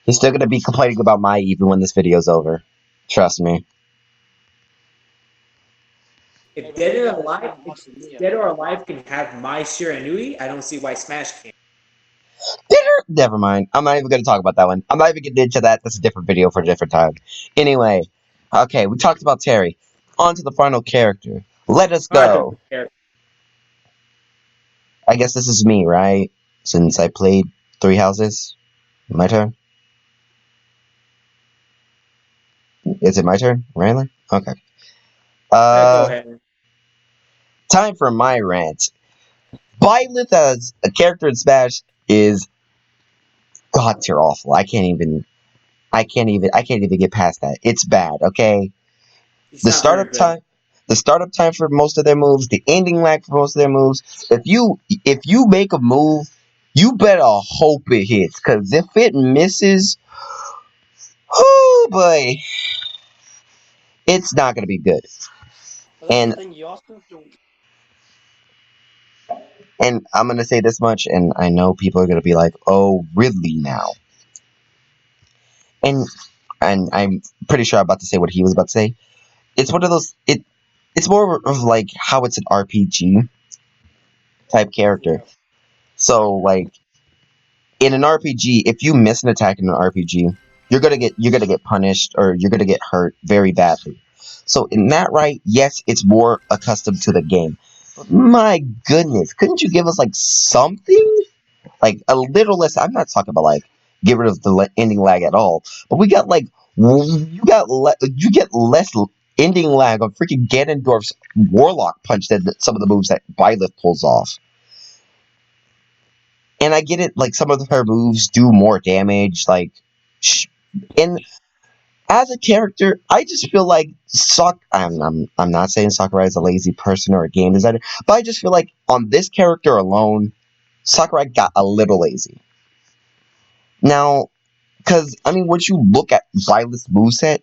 He's still gonna be complaining about my even when this video's over. Trust me. Hey, If don't Dead forget or that it's Alive, not if Oppinion. Dead or Alive can have Mai Shiranui, I don't see why Smash can't. Never mind. I'm not even gonna talk about that one. I'm not even getting into that. That's a different video for a different time. Anyway, okay, we talked about Terry. On to the final character. Let us All right, the go. character. I guess this is me, right? Since I played Three Houses. My turn? Is it my turn? Really? Okay. Go Uh, ahead. time for my rant. Byleth as a character in Smash is god tier awful. I can't even get past that. It's bad, okay? It's The not very startup good. time the startup time for most of their moves, the ending lag for most of their moves. If you make a move, you better hope it hits. Cause if it misses, oh boy, it's not gonna be good. But that's the And thing. You also have to. and I'm gonna say this much, and I know people are gonna be like, "Oh, really now?" And I'm pretty sure I'm about to say what he was about to say. It's one of those. It's more of like how it's an RPG type character. Yeah. So like in an RPG, if you miss an attack in an RPG, you're gonna get punished or you're gonna get hurt very badly. So in that right, yes, it's more accustomed to the game. But my goodness, couldn't you give us like something? Like a little less. I'm not talking about like get rid of the ending lag at all, but we got like you get less ending lag on freaking Ganondorf's Warlock punch than some of the moves that Byleth pulls off. And I get it, like some of her moves do more damage, like, and as a character, I just feel like I'm not saying Sakurai is a lazy person or a game designer, but I just feel like on this character alone, Sakurai got a little lazy. Now, because I mean, once you look at Violet's moveset,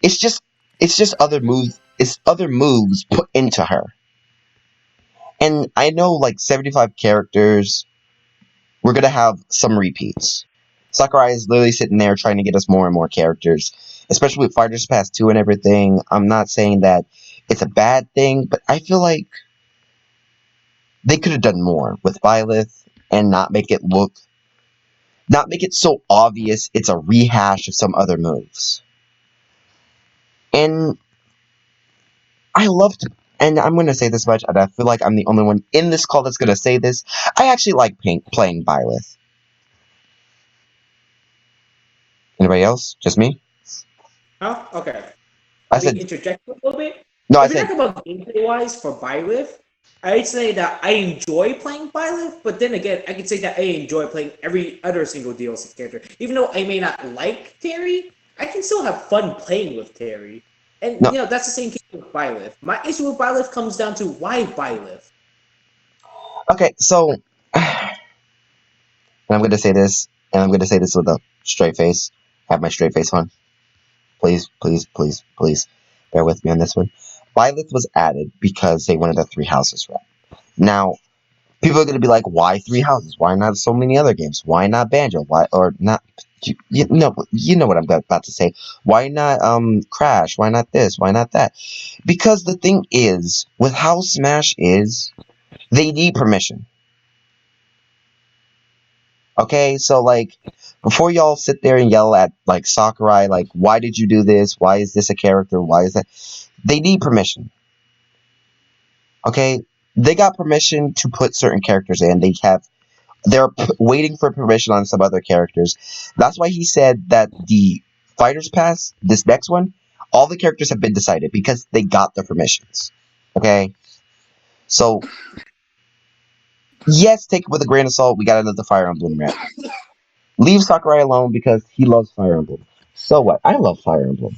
it's just it's just other moves. It's other moves put into her. And I know like 75 characters, we're gonna have some repeats. Sakurai is literally sitting there trying to get us more and more characters, especially with Fighters Pass 2 and everything. I'm not saying that it's a bad thing, but I feel like they could have done more with Byleth and not make it so obvious it's a rehash of some other moves. And I loved, and I'm going to say this much, and I feel like I'm the only one in this call that's going to say this. I actually like playing Byleth. Anybody else? Just me? Huh? Okay. I Let me said, interject a little bit. no, I If we said, talk about gameplay wise for Byleth, I'd say that I enjoy playing Byleth, but then again, I could say that I enjoy playing every other single DLC character. Even though I may not like Terry, I can still have fun playing with Terry. And no, that's the same case with Byleth. My issue with Byleth comes down to why Byleth. okay, so, and I'm going to say this, and I'm going to say this with a straight face. I have my straight face on. Please, please, please, please bear with me on this one. Byleth was added because they wanted a three houses rep. Now, people are going to be like, why three houses? Why not so many other games? Why not Banjo? Why or not? You know what I'm about to say. Why not Crash? Why not this? Why not that? Because the thing is, with how Smash is, they need permission. Okay, so like before y'all sit there and yell at like Sakurai, like why did you do this? Why is this a character? Why is that? They need permission. Okay, they got permission to put certain characters in. They're waiting for permission on some other characters. That's why he said that the Fighters Pass, this next one, All the characters have been decided because they got the permissions. Okay? So, yes, take it with a grain of salt. We got another Fire Emblem rep. Leave Sakurai alone because he loves Fire Emblem. So what? I love Fire Emblem.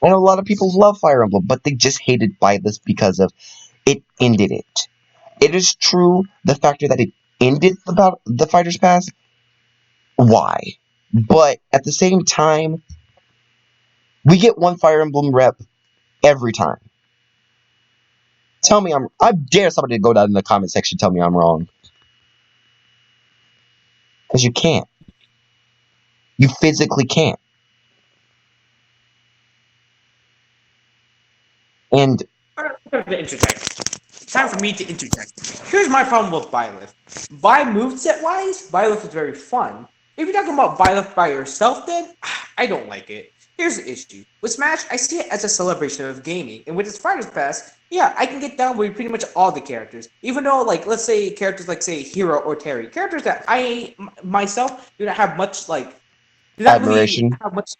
I know a lot of people love Fire Emblem, but they just hated Byleth because of it ended it. It is true the factor that it ended the Fighter's Pass. Why? But at the same time, we get one Fire Emblem rep every time. Tell me I dare somebody to go down in the comment section and tell me I'm wrong. Because you can't. You physically can't. And I'm going to interject. Time for me to interject. Here's my problem with Byleth. By moveset wise, Byleth is very fun. If you're talking about Byleth by yourself, then I don't like it. Here's the issue. With Smash, I see it as a celebration of gaming, and with its Fighters Pass, yeah, I can get down with pretty much all the characters. Even though, like, let's say characters like, say, Hero or Terry, characters that myself do not have much, like, do not really admiration. have much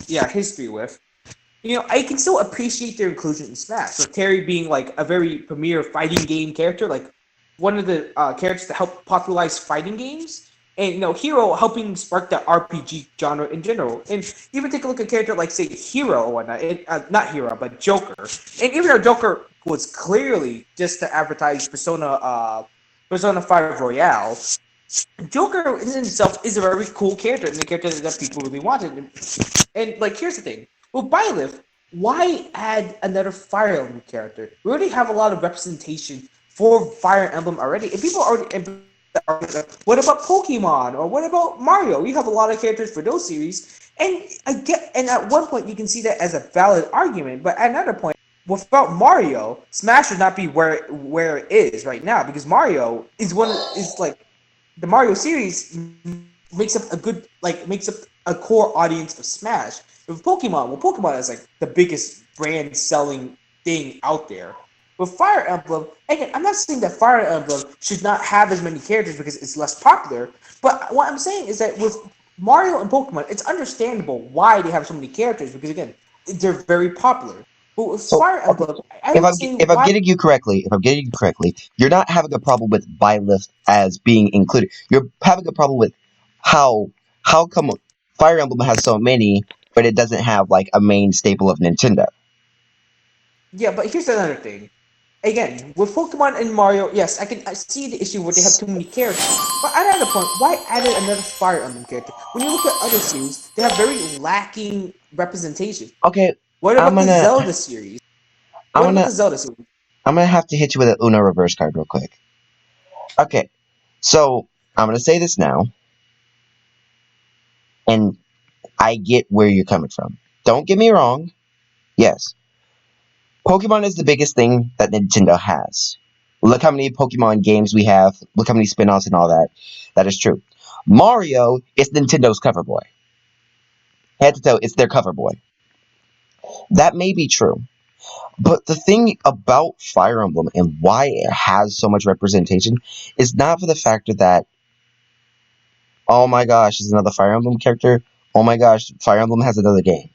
history with. I can still appreciate their inclusion in Smash. So Terry being like a very premier fighting game character, like one of the characters that helped popularize fighting games, and Hero helping spark the RPG genre in general. And even take a look at a character like say Hero or whatnot, not Hero but Joker. And even though Joker was clearly just to advertise Persona 5 Royale, Joker in itself is a very cool character and the character that people really wanted. And like, here's the thing: with Byleth, why add another Fire Emblem character? We already have a lot of representation for Fire Emblem already, and people already. What about Pokemon or what about Mario? We have a lot of characters for those series, and and at one point you can see that as a valid argument, but at another point, without Mario, Smash would not be where it is right now because Mario is like the Mario series makes up a core audience of Smash. With Pokemon, well, Pokemon is like the biggest brand selling thing out there. With Fire Emblem, again, I'm not saying that Fire Emblem should not have as many characters because it's less popular, but what I'm saying is that with Mario and Pokemon, it's understandable why they have so many characters because again, they're very popular. But with So, Fire okay, Emblem, I would say if I'm why. getting you correctly, you're not having a problem with Byleth as being included. You're having a problem with how come Fire Emblem has so many, but it doesn't have like a main staple of Nintendo. Yeah, but here's another thing. Again, with Pokemon and Mario, yes, I see the issue where they have too many characters. But at another point, why added another Fire Emblem character? When you look at other series, they have very lacking representation. Okay, What I'm about the gonna Zelda series? I'm What about gonna the Zelda series? I'm gonna have to hit you with an Uno reverse card real quick. Okay, so I'm gonna say this now, and I get where you're coming from. Don't get me wrong. Yes, Pokemon is the biggest thing that Nintendo has. Look how many Pokemon games we have. Look how many spin-offs and all that. That is true. Mario is Nintendo's cover boy. Head to toe, it's their cover boy. That may be true. But the thing about Fire Emblem and why it has so much representation is not for the factor that, oh my gosh, is another Fire Emblem character. Oh my gosh, Fire Emblem has another game.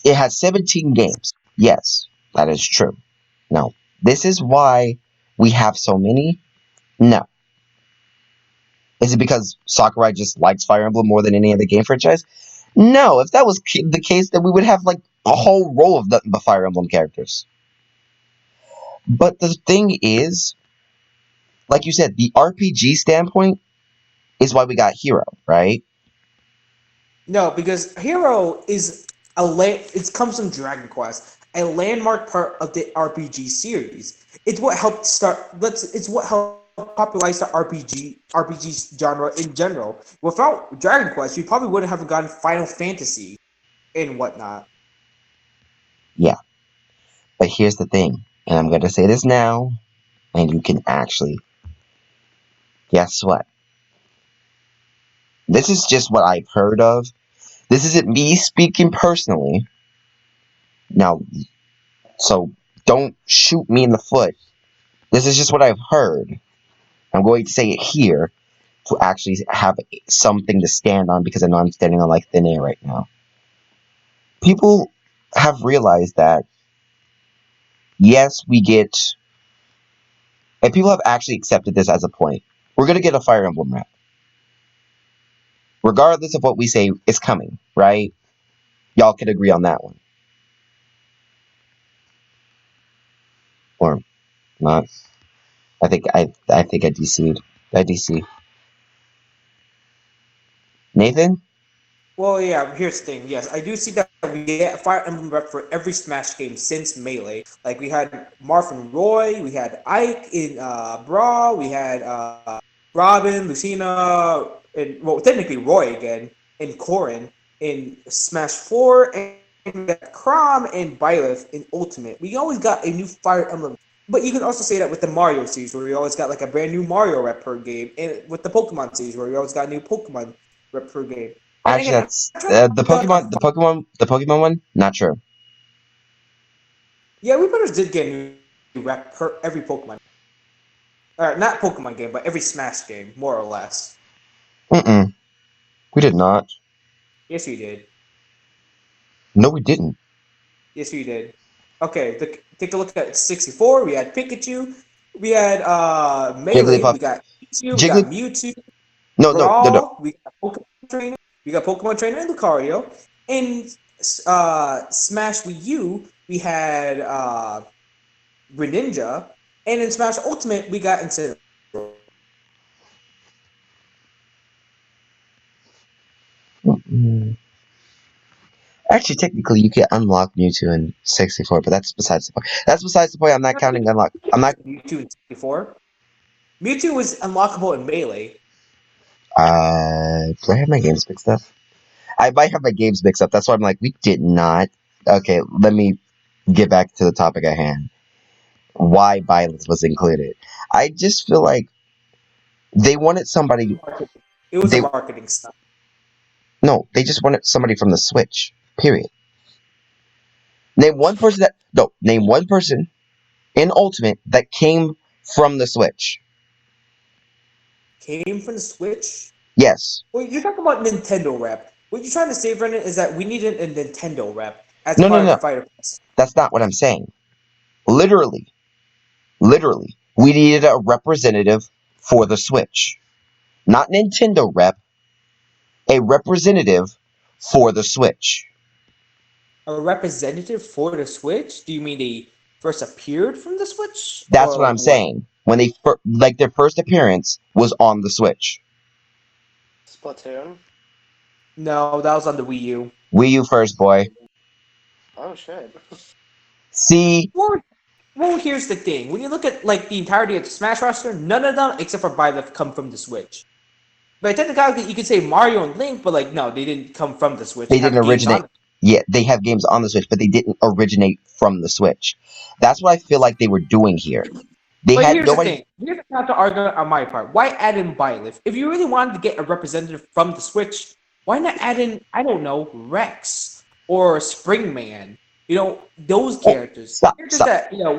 It has 17 games. Yes, that is true. Now, this is why we have so many. No. Is it because Sakurai just likes Fire Emblem more than any other game franchise? No. If that was the case, then we would have like a whole row of the Fire Emblem characters. But the thing is, like you said, the RPG standpoint is why we got Hero, right? No, because Hero is it comes from Dragon Quest, a landmark part of the RPG series. It's what helped it's what helped popularize the RPG genre in general. Without Dragon Quest, you probably wouldn't have gotten Final Fantasy and whatnot. Yeah. But here's the thing, and I'm going to say this now, and you can actually guess what? This is just what I've heard of. This isn't me speaking personally. Now, so don't shoot me in the foot. This is just what I've heard. I'm going to say it here to actually have something to stand on because I know I'm standing on like thin air right now. People have realized that yes, we get, and people have actually accepted this as a point. We're gonna get a Fire Emblem rep, regardless of what we say. It's coming, right? Y'all could agree on that one, or not? I think I DC'd. I DC. Nathan? Well, yeah, here's the thing. Yes, I do see that we get a Fire Emblem rep for every Smash game since Melee. Like, we had Marth and Roy, we had Ike in Brawl, we had Robin, Lucina, and, well, technically Roy again, and Corrin in Smash 4, and we got Chrom and Byleth in Ultimate. We always got a new Fire Emblem. But you can also say that with the Mario series, where we always got like a brand new Mario rep per game, and with the Pokemon series, where we always got a new Pokemon rep per game. And Actually, again, that's I'm trying to the find out Pokemon. The Pokemon one. Not true. yeah, we better did get a new rep per every Pokemon. Not Pokemon game, but every Smash game, more or less. Mm-mm. We did not. Yes, we did. No, we didn't. Yes, we did. Okay, take a look at 64. We had Pikachu. We had Melee. Jigglypuff. We got Pikachu. We got Jiggly. Mewtwo. No, no, no, no. Brawl. We got Pokemon Trainer. We got Pokemon Trainer and Lucario. In Smash Wii U, we had Greninja. And in Smash Ultimate, we got Incineroar. Mm-mm. Actually, technically, you can unlock Mewtwo in 64, but that's besides the point. That's besides the point. I'm not counting unlock. I'm not. Mewtwo in 64. Mewtwo was unlockable in Melee. Do I have my games mixed up? I might have my games mixed up. That's why I'm like, we did not. Okay, let me get back to the topic at hand. Why violence was included? I just feel like they wanted somebody. It was a They marketing stunt. no, they just wanted somebody from the Switch. Period. Name one person that no. Name one person in Ultimate that came from the Switch. Came from the Switch? Yes. Well, you're talking about Nintendo rep. What you're trying to say, Brendan, is that we needed a Nintendo rep as a No, no, part of the no. Fighter Pass. That's not what I'm saying. Literally, literally, we needed a representative for the Switch. Not Nintendo rep, a representative for the Switch. A representative for the Switch? Do you mean they first appeared from the Switch? That's Or, what like, I'm what? saying. When they like their first appearance was on the Switch. Splatoon. No, that was on the Wii U. Wii U first, boy. Oh shit. See, Well, here's the thing. When you look at, like, the entirety of the Smash roster, none of them, except for Byleth, come from the Switch. But technically, you could say Mario and Link, but, like, no, they didn't come from the Switch. They they didn't have games originate. on it. Yeah, they have games on the Switch, but they didn't originate from the Switch. That's what I feel like they were doing here. They But had here's the nobody. thing. Here's the counter argument on my part. Why add in Byleth? If you really wanted to get a representative from the Switch, why not add in, I don't know, Rex or Springman? You know, those Oh, characters. stop, Characters stop. that, would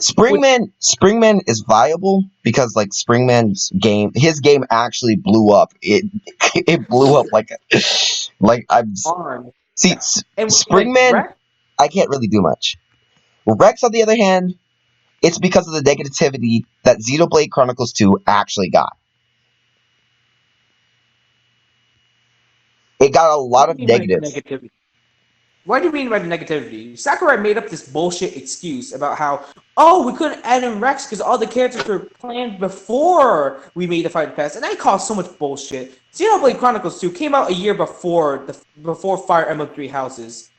Springman is viable because like Springman's game, his game actually blew up. It blew up like I'm harm. see Yeah. And, like, Springman. Rex, I can't really do much. Rex, on the other hand, it's because of the negativity that Xenoblade Chronicles 2 actually got. It got a what lot do of you mean by negatives. negativity? What do you mean by the negativity? Sakurai made up this bullshit excuse about how, oh, we couldn't add in Rex because all the characters were planned before we made the Fighter Pass, and that caused so much bullshit. Xenoblade Chronicles 2 came out a year before Fire Emblem Three Houses.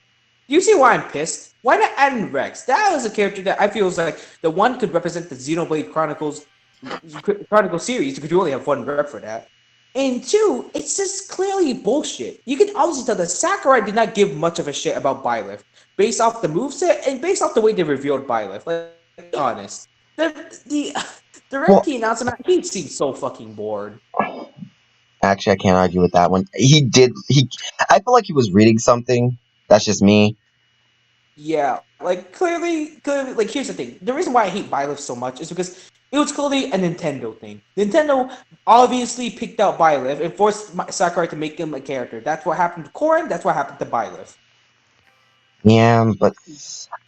Do you see why I'm pissed? Why not add in Rex? That was a character that I feel is like the one could represent the Xenoblade Chronicle series because you only have one rep for that. And two, it's just clearly bullshit. You can obviously tell that Sakurai did not give much of a shit about Byleth based off the moveset and based off the way they revealed Byleth. Like, be honest. The the rep Well, key announcement, he seemed so fucking bored. actually, I can't argue with that one. He did. I feel like he was reading something. That's just me. Yeah, like clearly, like here's the thing. The reason why I hate Byleth so much is because it was clearly a Nintendo thing. Nintendo obviously picked out Byleth and forced Sakurai to make him a character. That's what happened to Corrin. That's what happened to Byleth. Yeah, but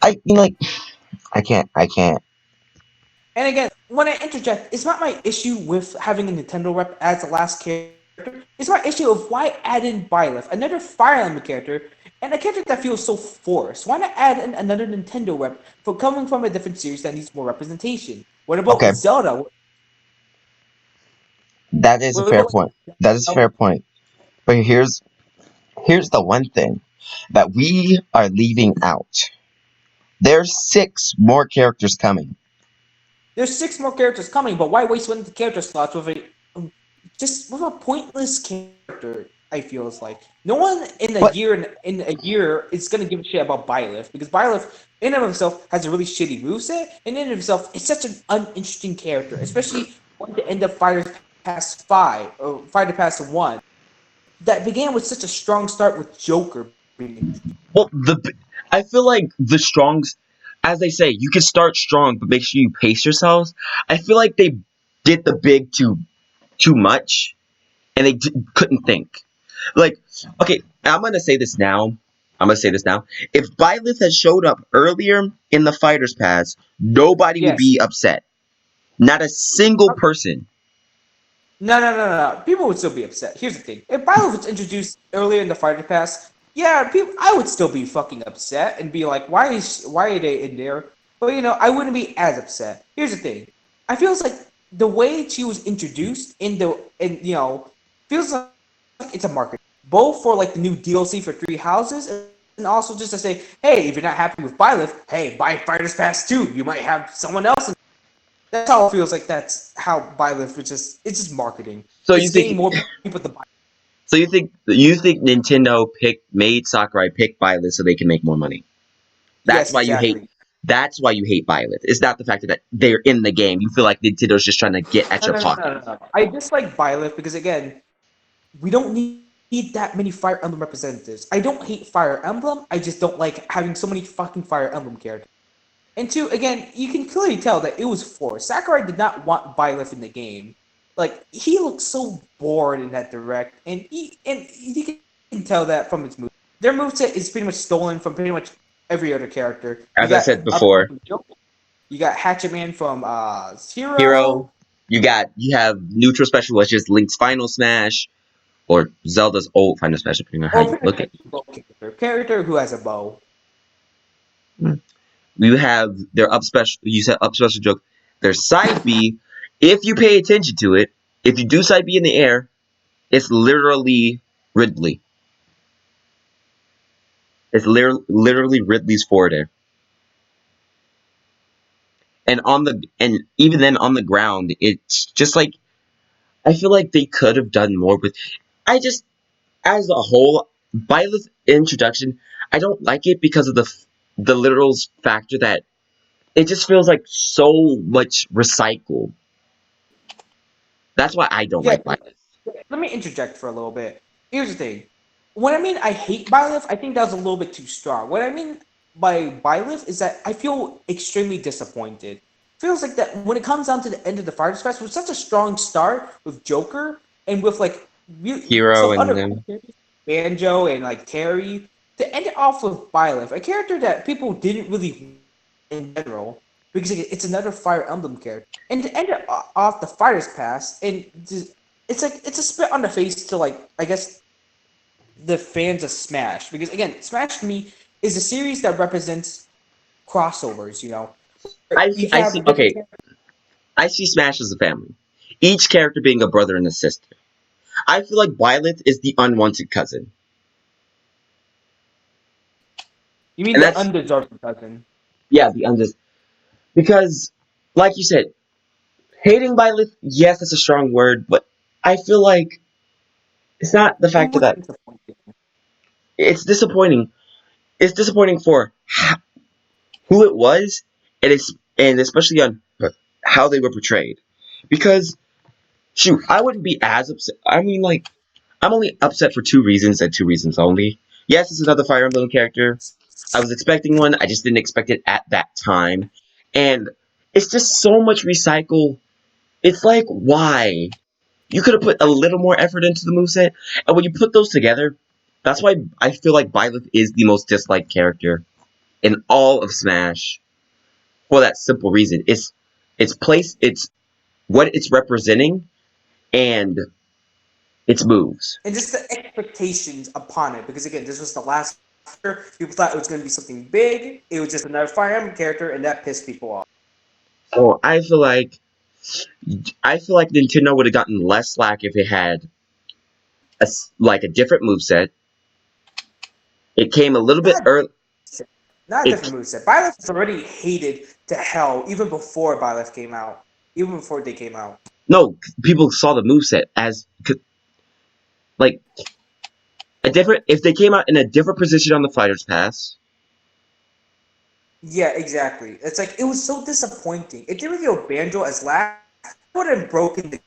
I mean, like, I can't. And again, when I interject, it's not my issue with having a Nintendo rep as the last character. It's my issue of why add in Byleth, another Fire Emblem character, and a character that feels so forced. Why not add in another Nintendo rep for coming from a different series that needs more representation? What about Okay, Zelda? that is a What fair about point. That is a fair point. But here's the one thing that we are leaving out. There's 6 more characters coming. There's 6 more characters coming, but why waste one of the character slots with a just with a pointless character? I feel it's like no one But in a year is gonna give a shit about Byleth because Byleth in and of himself has a really shitty moveset, and in and of himself it's such an uninteresting character, especially when to end up Fighters Past 5 or Fighter Past 1 that began with such a strong start with Joker being introduced. well, I feel like the strongs, as they say, you can start strong, but make sure you pace yourselves. I feel like they did the big too much, and they couldn't think. Like, okay, I'm gonna say this now. I'm gonna say this now. If Byleth had showed up earlier in the Fighters Pass, nobody would Yes. be upset. Not a single person. No. People would still be upset. Here's the thing: if Bilo was introduced earlier in the Fighter Pass, yeah, people, I would still be fucking upset and be like, why are they in there? But I wouldn't be as upset. Here's the thing: I feels like the way she was introduced feels like it's a market both for like the new DLC for 3 houses and also just to say, hey, if you're not happy with Byleth, hey, buy Fighters Pass 2. You might have someone else. That's how it feels like. That's how Byleth, which is it's just marketing. So you It's getting think more people to buy. so you think Nintendo made Sakurai pick Byleth so they can make more money. That's Yes, why you hate exactly. that's why you hate Byleth. It's not the fact that they're in the game. You feel like Nintendo's just trying to get at No, your no, no, no, pocket. no, no. I dislike Byleth because again, we don't need that many Fire Emblem representatives. I don't hate Fire Emblem. I just don't like having so many fucking Fire Emblem characters. And two, again, you can clearly tell that it was forced. Sakurai did not want Byleth in the game. Like he looked so bored in that direct, and you can tell that from his move. Their moveset is pretty much stolen from pretty much every other character. You As I got said up before, from Joker, you got Hatchet Man from Hero, Hero, you have neutral special, which is Link's final smash, or Zelda's old final smash, depending on how or you pretty look much at any bow character who has a bow. it. You have their up special. You said up special joke. Their side B. If you pay attention to it, if you do side B in the air, it's literally Ridley. It's literally Ridley's forward air. And even then on the ground, it's just like I feel like they could have done more with. I just as a whole, by the introduction, I don't like it because of the literal factor that it just feels like so much recycled. That's why I don't Yeah, like Byleth. let me interject for a little bit. Here's the thing. When I mean I hate Byleth, I think that was a little bit too strong. What I mean by Byleth is that I feel extremely disappointed. Feels like that when it comes down to the end of the Fire Dispatch with such a strong start with Joker and with like Hero some and other them. characters, Banjo and like Terry, to end it off with Byleth, a character that people didn't really in general because it's another Fire Emblem character. And to end it off the Fighters Pass, and it's like it's a spit on the face to like I guess the fans of Smash because again, Smash to me is a series that represents crossovers. You can I have see. a different Okay, character. I see Smash as a family. Each character being a brother and a sister. I feel like Byleth is the unwanted cousin, You mean and the that's undeserved cousin? yeah the unjust because, like you said, hating Byleth. Yes, that's a strong word, but I feel like it's not the It fact was that disappointing. it's disappointing. It's disappointing for who it was, and especially on how they were portrayed. Because shoot, I wouldn't be as upset. I mean, like I'm only upset for 2 reasons and 2 reasons only. Yes, it's another Fire Emblem character. I was expecting one. I just didn't expect it at that time, and it's just so much recycle. It's like why you could have put a little more effort into the moveset, and when you put those together, That's why I feel like Byleth is the most disliked character in all of Smash. For that simple reason, its place, it's what it's representing, and its moves. And just the expectations upon it, because again, this was the last year. People thought it was going to be something big. It was just another Fire Emblem character, and that pissed people off. So I feel like Nintendo would have gotten less slack if it had a different moveset. It came a little bit Not, early. not a It different moveset. Byleth was already hated to hell even before Byleth came out. Even before they came out. No, people saw the moveset as like a different. If they came out in a different position on the Fighters Pass, Yeah, exactly. It's like it was so disappointing. If they revealed Banjo as last, it would have broken the.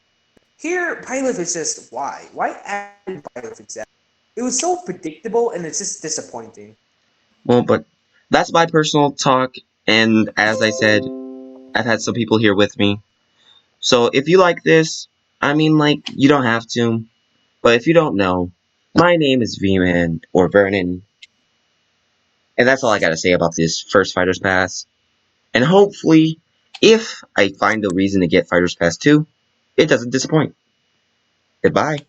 Here, Byleth is just why? Why add Byleth exactly? It was so predictable, and it's just disappointing. well, but that's my personal talk. And as I said, I've had some people here with me. So if you like this, I mean, like, you don't have to. But if you don't know, my name is V-Man or Vernon, and that's all I gotta say about this first Fighters Pass. And hopefully, if I find a reason to get Fighters Pass 2, it doesn't disappoint. Goodbye.